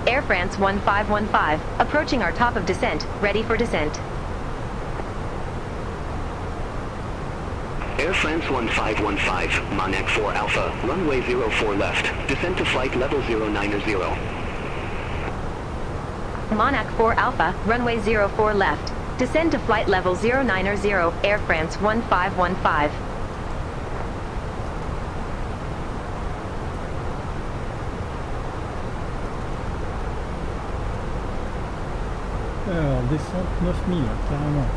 Air France 1515, approaching our top of descent, ready for descent. Air France 1515, Monarch 4 Alpha, runway 04 left, descent to flight level 090. Monarch 4 Alpha, runway 04 left, descend to flight level 090, Air France 1515. Alors, descente 9000, carrément.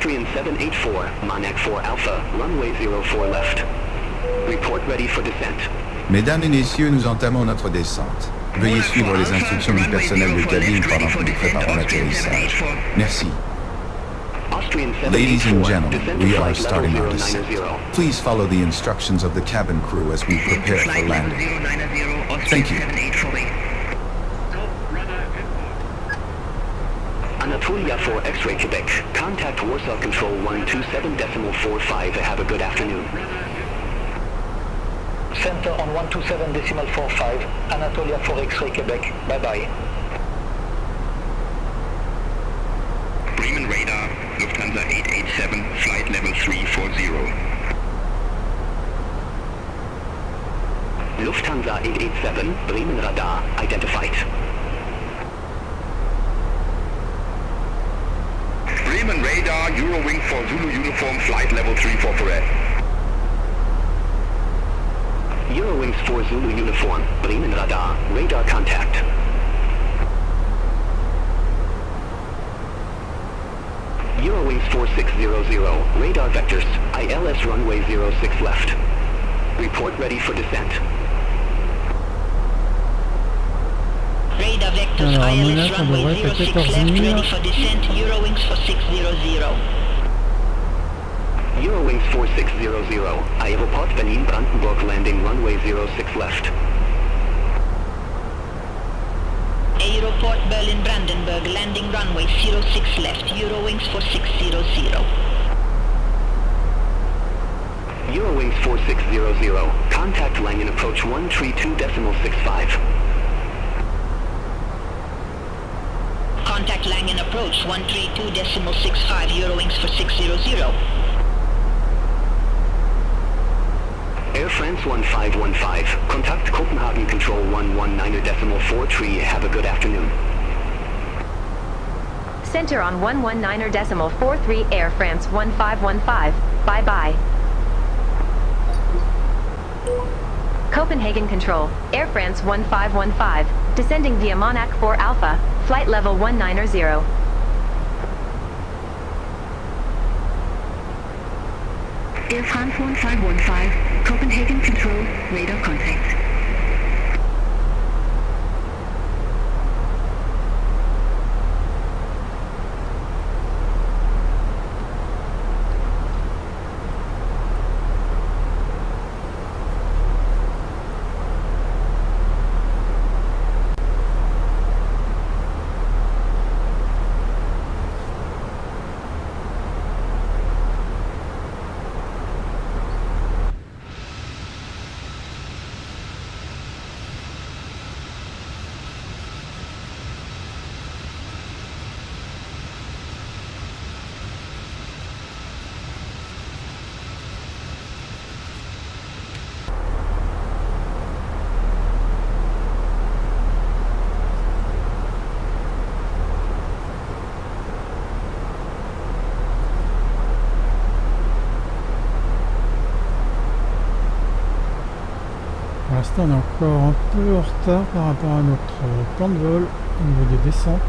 Austrian 784, Monarch 4 Alpha, runway 04 left. Report ready for descent. Mesdames et messieurs, nous entamons notre descente. Veuillez suivre les instructions du personnel de cabine pendant que nous préparons l'atterrissage. Merci. Austrian Ladies and 784, gentlemen, descent to we are flight starting level our descent. 090. Please follow the instructions of the cabin crew as we prepare for landing. Thank you. Anatolia 4 X-Ray Quebec. Contact Warsaw Control 127.45. Have a good afternoon. Center on 127.45, Anatolia 4 X-Ray Quebec. Bye-bye. Bremen radar, Lufthansa 887, flight level 340. Lufthansa 887, Bremen radar, identified. Bremen radar, Eurowing for Zulu uniform, flight level 344. Eurowings 4 Zulu uniform, Bremen radar, radar contact. Eurowings 4600, radar vectors, ILS runway 06 left. Report ready for descent. Radar vectors, Alors, ILS Monarch, on runway devrait être 06 14 left, 000. ready for descent, Eurowings for 600. Eurowings 4600, Aeroport Berlin-Brandenburg landing runway 06 left. Aeroport Berlin-Brandenburg landing runway 06 left, Eurowings for 600. Eurowings 4600, contact Langen approach 132.65. Contact Langen approach 132.65, Eurowings for 600. Air France 1515, contact Copenhagen Control 119.43, have a good afternoon. Center on 119.43 Air France 1515. Bye-bye. Copenhagen Control, Air France 1515, descending via Monarch 4 Alpha, flight level 190. Air France 1515, Copenhagen Control, radar contact. Pour l'instant, on est encore un peu en retard par rapport à notre plan de vol au niveau des descentes.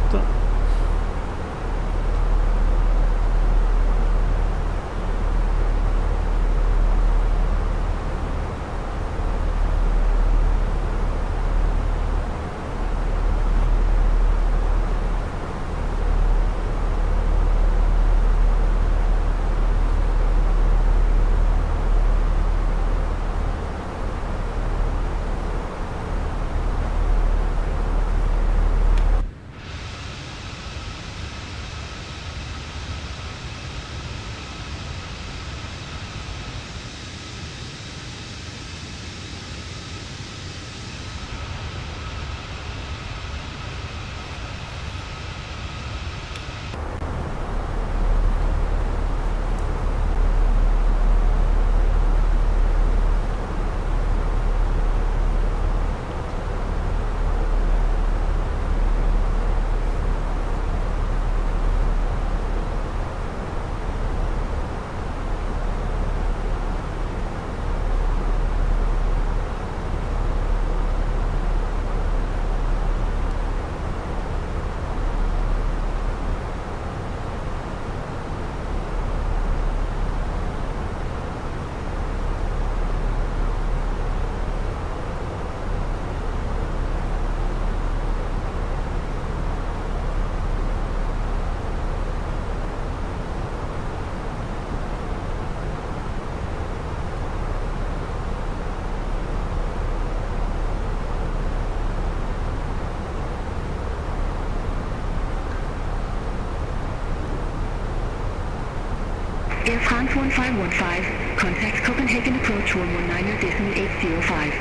France 1515, contact Copenhagen approach 119.805.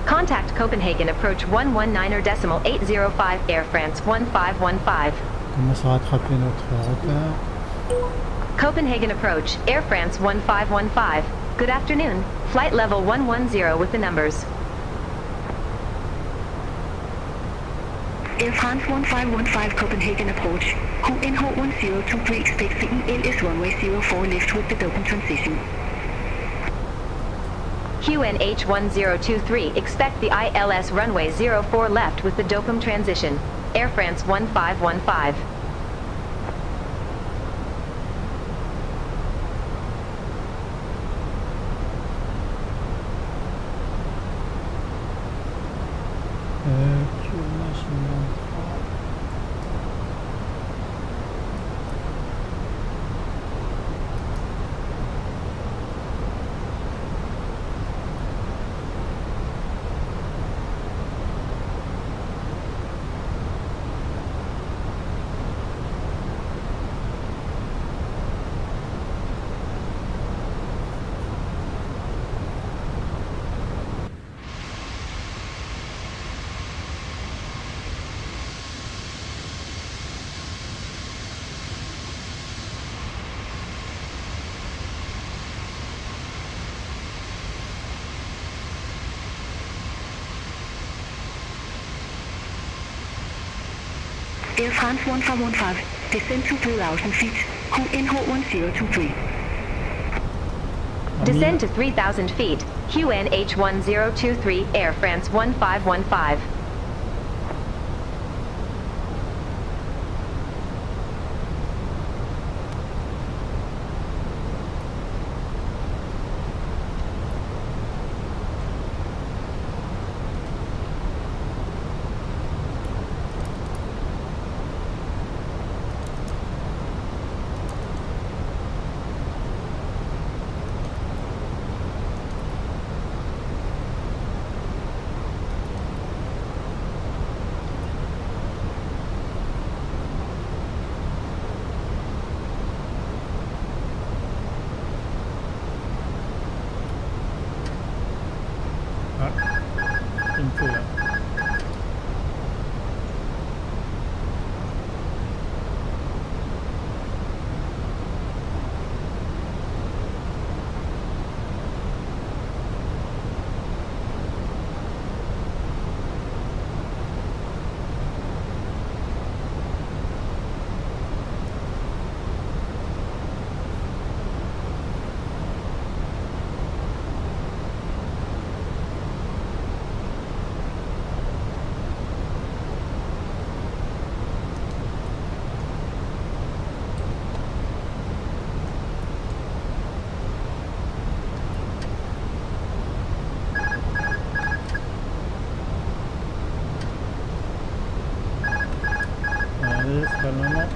Contact Copenhagen approach 119.805 Air France 1515. On commence à rattraper notre retard. Copenhagen approach, Air France 1515. Good afternoon. Flight level 110 with the numbers. Air France 1515 Copenhagen approach. QNH 1023 expects the ILS runway 04 left with the Dublin transition. QNH 1023 expect the ILS runway 04 left with the Dopum transition. Air France 1515. Air France 1515, descend to 2,000 feet, QNH 1023. Descend to 3,000 feet, QNH 1023, Air France 1515. Allez, c'est pas le moment.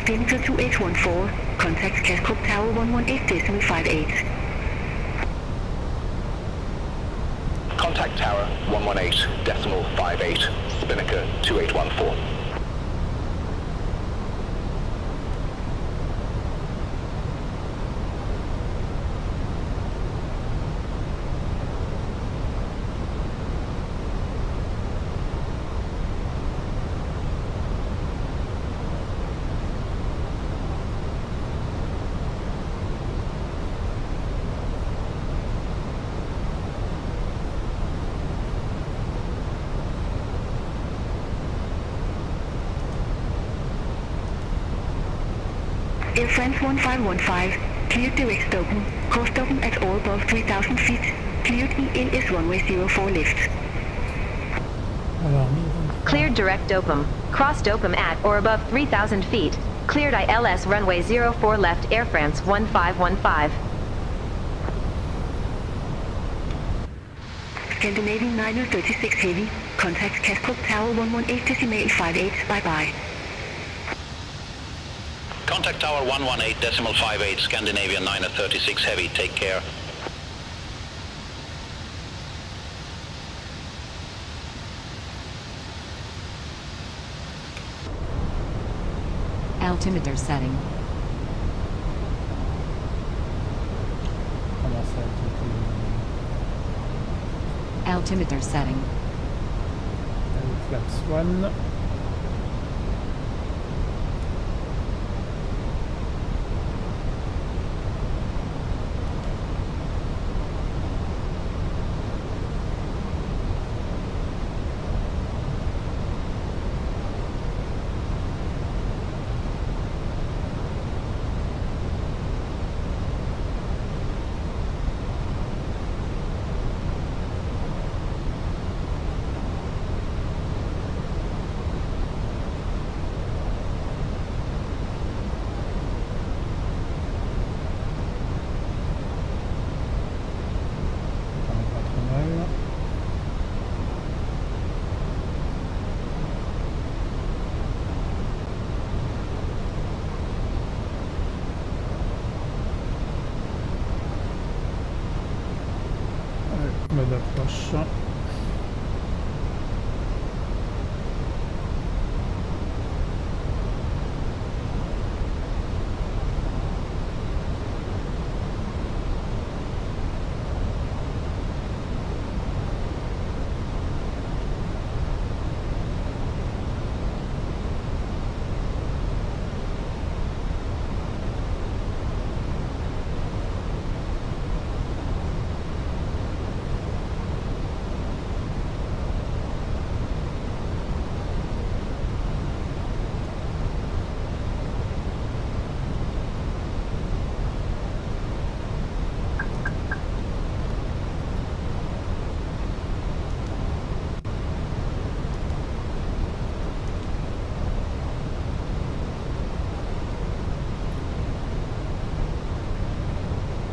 Spinnaker 2814, contact Cascop Tower 118.58. Contact Tower 118.58, Spinnaker 2814. Air France 1515, cleared direct open. Course open at all above 3,000 feet. Cleared ELS runway 04 left. Alors, Cleared direct open. Crossed open at or above 3,000 feet. Cleared ILS runway 04 left Air France 1515. Scandinavian 936 Heavy. Contact Kastrup Tower 118.58. Bye-bye. Contact Tower 118.58, Scandinavian 936 Heavy, take care. Altimeter setting. comment ça Altimeter setting. Flaps 1. Mode approche.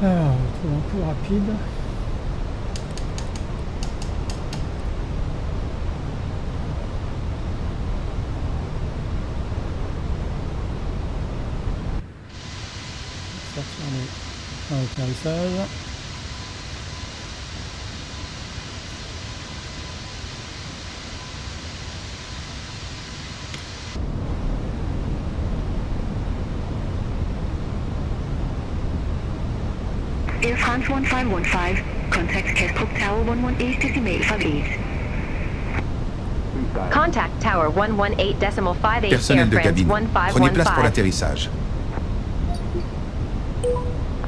Alors, tour en coup rapide. Sortir les points d'atterrissage. Air France 1515, contact Kastrup Tower 118.58. Contact Tower 118.58 Personnel Air de France cabine, prenez place pour 1515. l'atterrissage.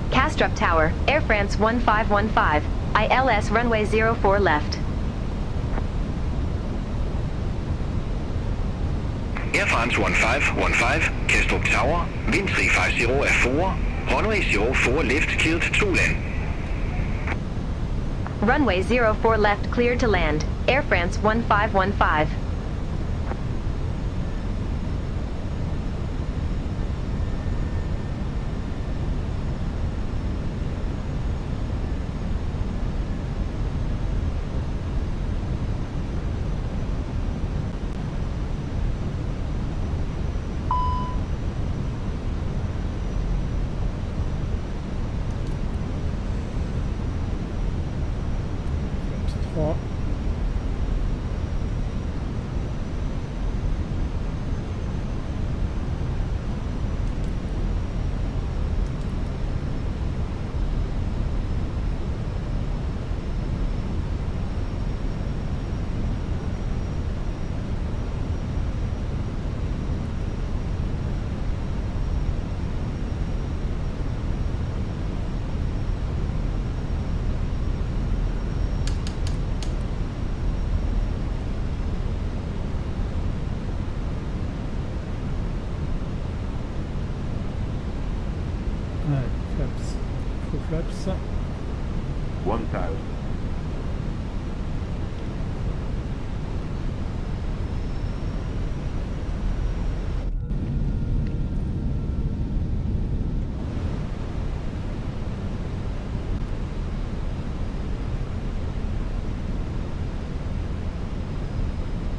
Kastrup Tower, Air France 1515, ILS runway 04 left. Air France 1515, Kastrup Tower, wind 350 er 4, runway 04 left cleared to land. Runway 04 left cleared to land, Air France 1515.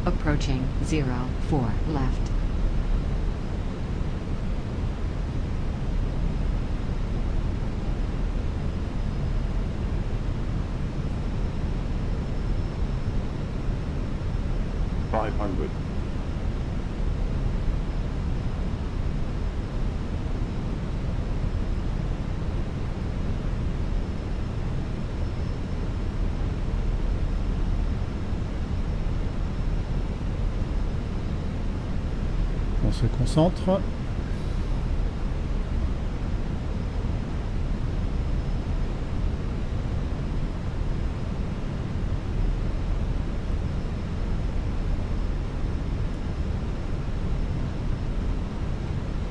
Approaching 04 left. $500. On se concentre.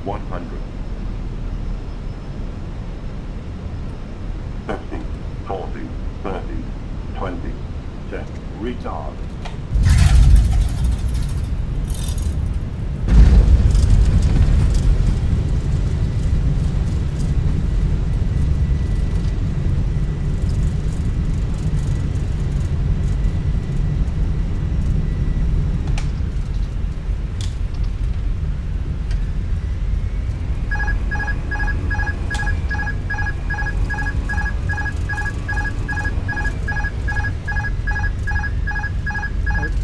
$100. 50, 40, 30, 20, 10. Retard.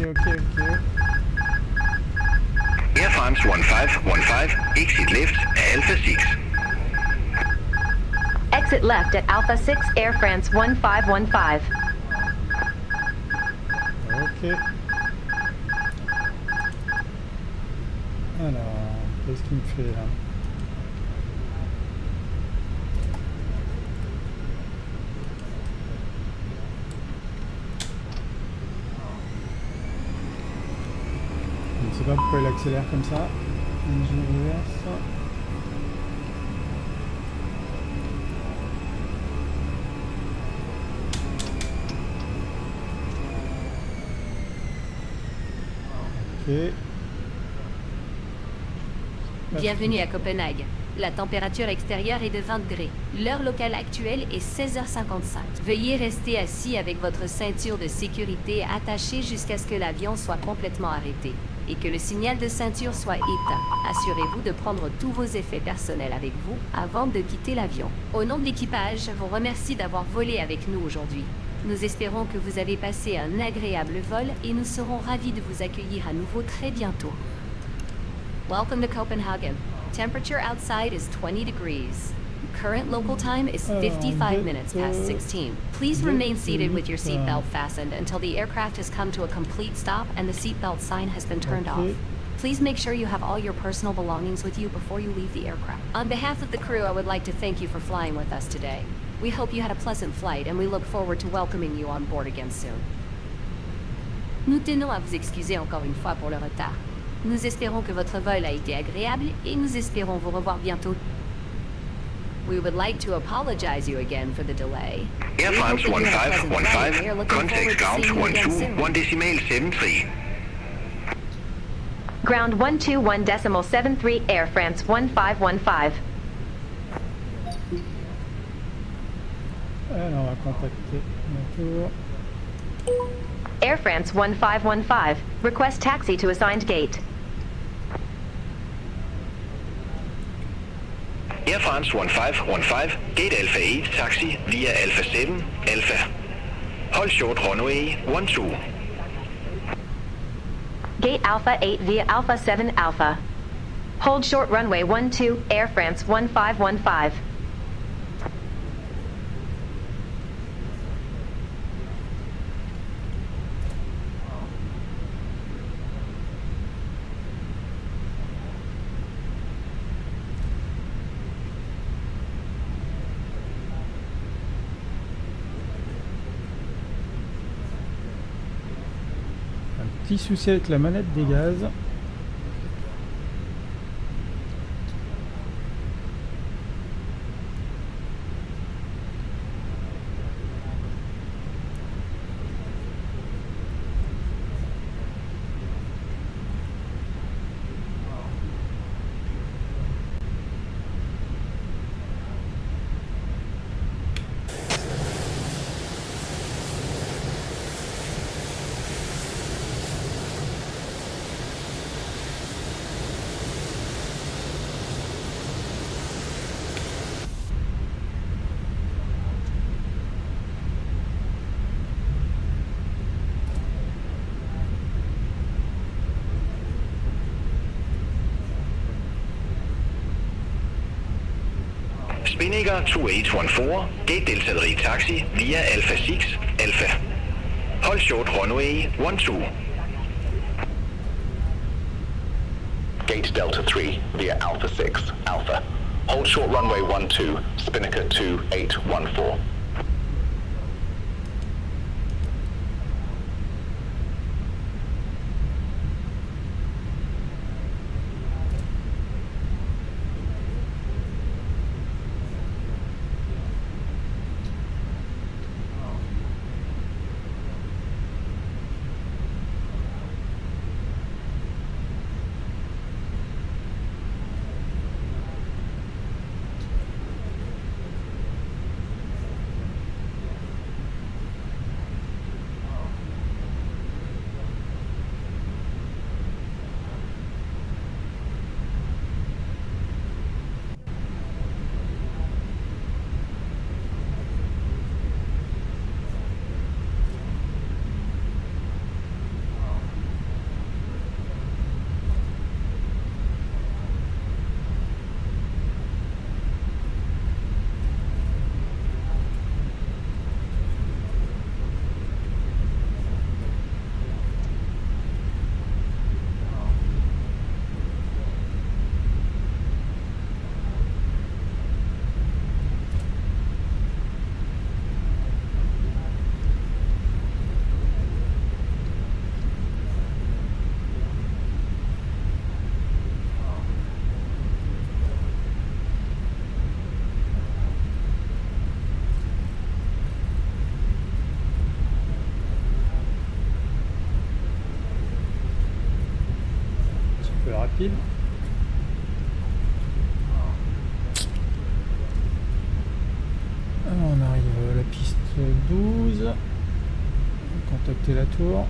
Ok. Air France 1515, exit left Alpha 6. Exit left at Alpha 6 Air France 1515. Ok. Alors, qu'est-ce qu'il me fait là? Je ne sais pas pourquoi il accélère comme ça. Je reverse. Ok. Bienvenue à Copenhague. La température extérieure est de 20 degrés. L'heure locale actuelle est 16h55. Veuillez rester assis avec votre ceinture de sécurité attachée jusqu'à ce que l'avion soit complètement arrêté et que le signal de ceinture soit éteint. Assurez-vous de prendre tous vos effets personnels avec vous avant de quitter l'avion. Au nom de l'équipage, je vous remercie d'avoir volé avec nous aujourd'hui. Nous espérons que vous avez passé un agréable vol et nous serons ravis de vous accueillir à nouveau très bientôt. Welcome to Copenhagen. Temperature outside is 20 degrees. Current local time is 55 minutes past 16. Please remain seated with your seatbelt fastened until the aircraft has come to a complete stop and the seatbelt sign has been turned off. Please make sure you have all your personal belongings with you before you leave the aircraft. On behalf of the crew, I would like to thank you for flying with us today. We hope you had a pleasant flight and we look forward to welcoming you on board again soon. Nous tenons à vous excuser encore une fois pour le retard. Nous espérons que votre vol a été agréable et nous espérons vous revoir bientôt. We would like to apologize you again for the delay. Air France 1515, contact ground 121.73. Ground 121.73 Air France 1515. Alors, on va contacter bientôt. Air France 1515. Request taxi to assigned gate. Air France 1515, gate Alpha 8, taxi via Alpha 7, Alpha. Hold short runway 12. Gate Alpha 8 via Alpha 7 Alpha. Hold short runway 12, Air France 1515. Petit souci avec la manette des gaz. Spinnaker 2814, gate deltaget taxi via Alpha 6, Alpha. Hold short runway 12. Gate Delta 3 via Alpha 6, Alpha. Hold short runway 12, Spinnaker 2814. Rapide. Alors on arrive à la piste 12. Contacter la tour.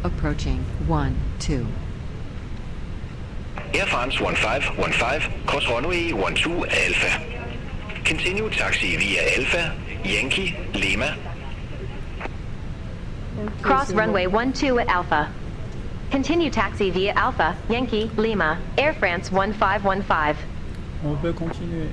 Approaching 1-2. Air France 1515, cross runway 12 Alpha. Continue taxi via Alpha, Yankee, Lima. Cross runway 12 at Alpha. Continue taxi via Alpha, Yankee, Lima, Air France 1515. On peut continuer.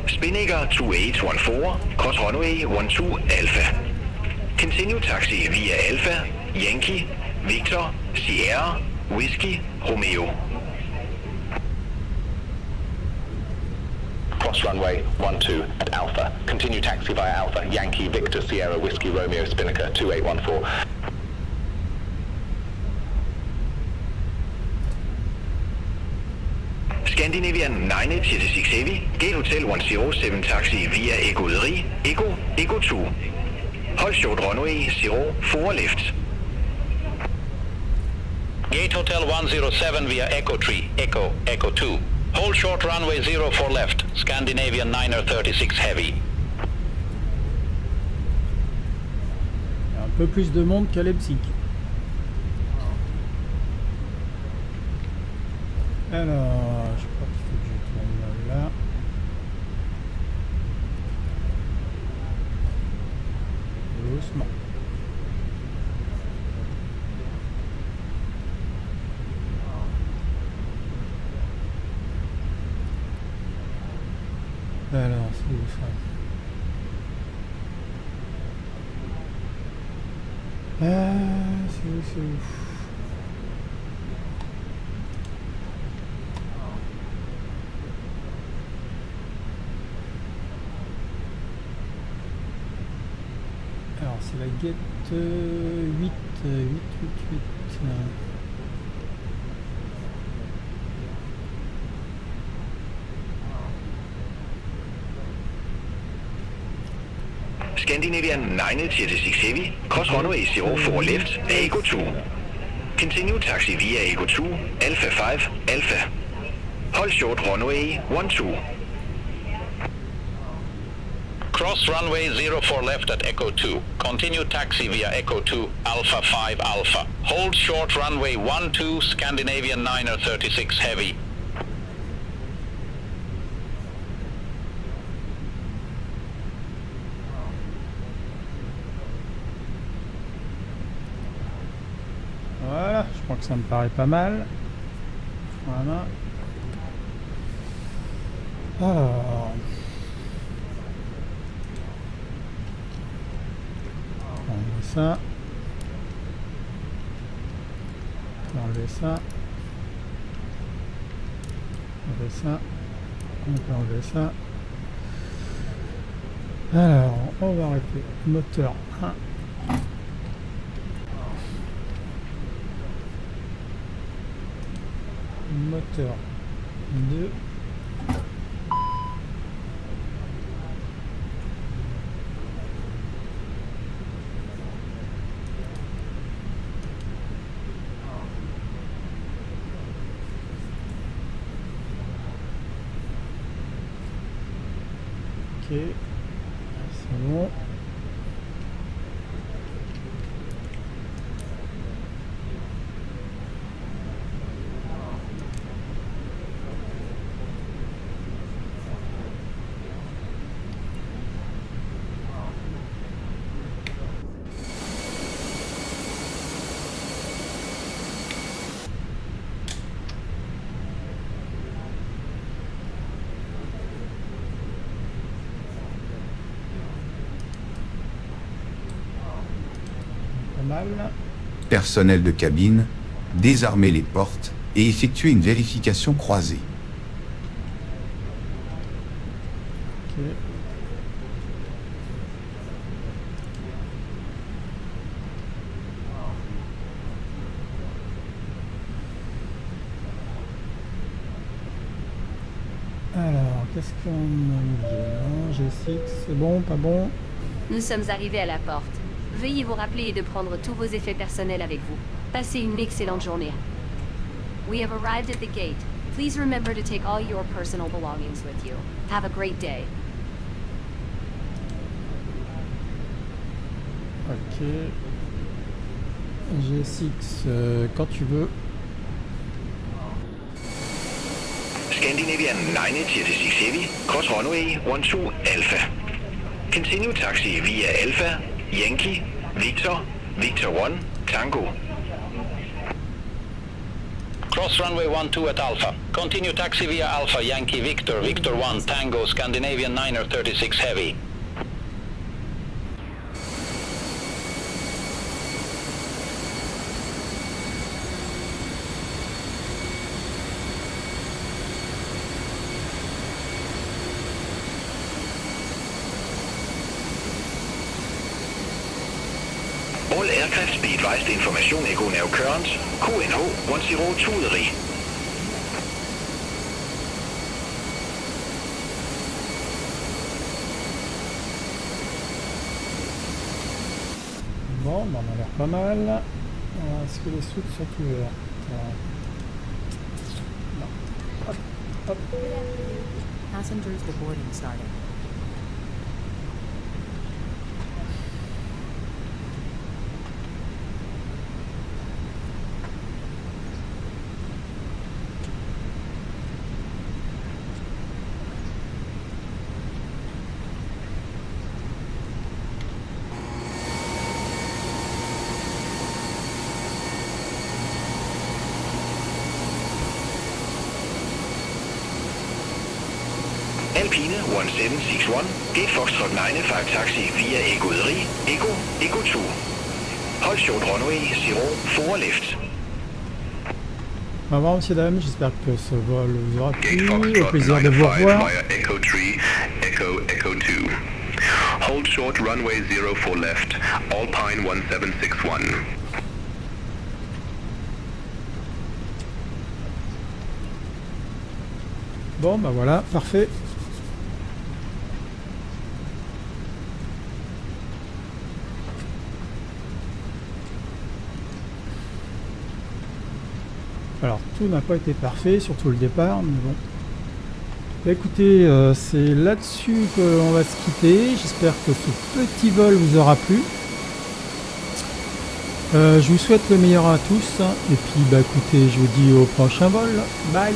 Spinnaker 2814, cross runway 12 Alpha. Continue taxi via Alpha, Yankee, Victor, Sierra, Whiskey, Romeo. Cross runway 12 at Alpha. Continue taxi via Alpha, Yankee, Victor, Sierra, Whiskey, Romeo, Spinnaker 2814. Scandinavian 986 Heavy, Gate Hotel 107 taxi via Echo Leri, Echo 2. Hold short runway 04 left. Gate Hotel 107 via Echo 3, Echo 2. Hold short runway 04 left, Scandinavian 936 Heavy. Il y a un peu plus de monde qu'à Leipzig. Alors, je crois qu'il faut que je tourne là. Doucement. Alors, c'est où ça? C'est C'est où? Alors c'est la gate 8. Scandinavian 936 Heavy, cross runway 04 left, Echo 2. Continue taxi via Echo 2, Alpha 5, Alpha. Hold short runway 12. Cross runway 04 left at Echo 2. Continue taxi via Echo 2, Alpha 5 Alpha. Hold short runway 12, Scandinavian 936 Heavy. Voilà, je crois que ça me paraît pas mal. Voilà. Alors... on enlève ça. On enlève ça. On enlève ça. On peut enlever ça. Alors, on va arrêter. Moteur 1. Moteur 2. Ok, c'est bon. Personnel de cabine, désarmer les portes et effectuer une vérification croisée. Ok. Alors, qu'est-ce qu'on a dit? G6, c'est bon, pas bon? Nous sommes arrivés à la porte. Veuillez vous rappeler de prendre tous vos effets personnels avec vous. Passez une excellente journée. We have arrived at the gate. Please remember to take all your personal belongings with you. Have a great day. Ok. G6, quand tu veux. Scandinavian 936 Heavy, cross runway 12 Alpha. Continue taxi via Alpha, Yankee, Victor, Victor 1, Tango. Cross runway 12 at Alpha. Continue taxi via Alpha, Yankee, Victor, Victor 1, Tango, Scandinavian 936 Heavy. All aircraft be advised information Echo Nav current, QNH 1023. Bon, ben on a l'air pas mal. Est-ce que les soutes sont ouvertes? Non. Hop, hop. Passengers, the boarding started. Alpine 1761, Gate Foxtrot 95 taxi via Echo 3, Echo 2. Hold short runway 04 left. Au revoir, monsieur, dame. J'espère que ce vol vous aura Gate plu. Au Foxtrot plaisir de vous 95 revoir. via Echo 3, Echo 2. Hold short runway 04 left, Alpine 1761. Bon, bah voilà, parfait. Alors, tout n'a pas été parfait, surtout le départ, mais bon. Bah, écoutez, c'est là-dessus qu'on va se quitter. J'espère que ce petit vol vous aura plu. Je vous souhaite le meilleur à tous. Et puis, bah écoutez, je vous dis au prochain vol. Bye!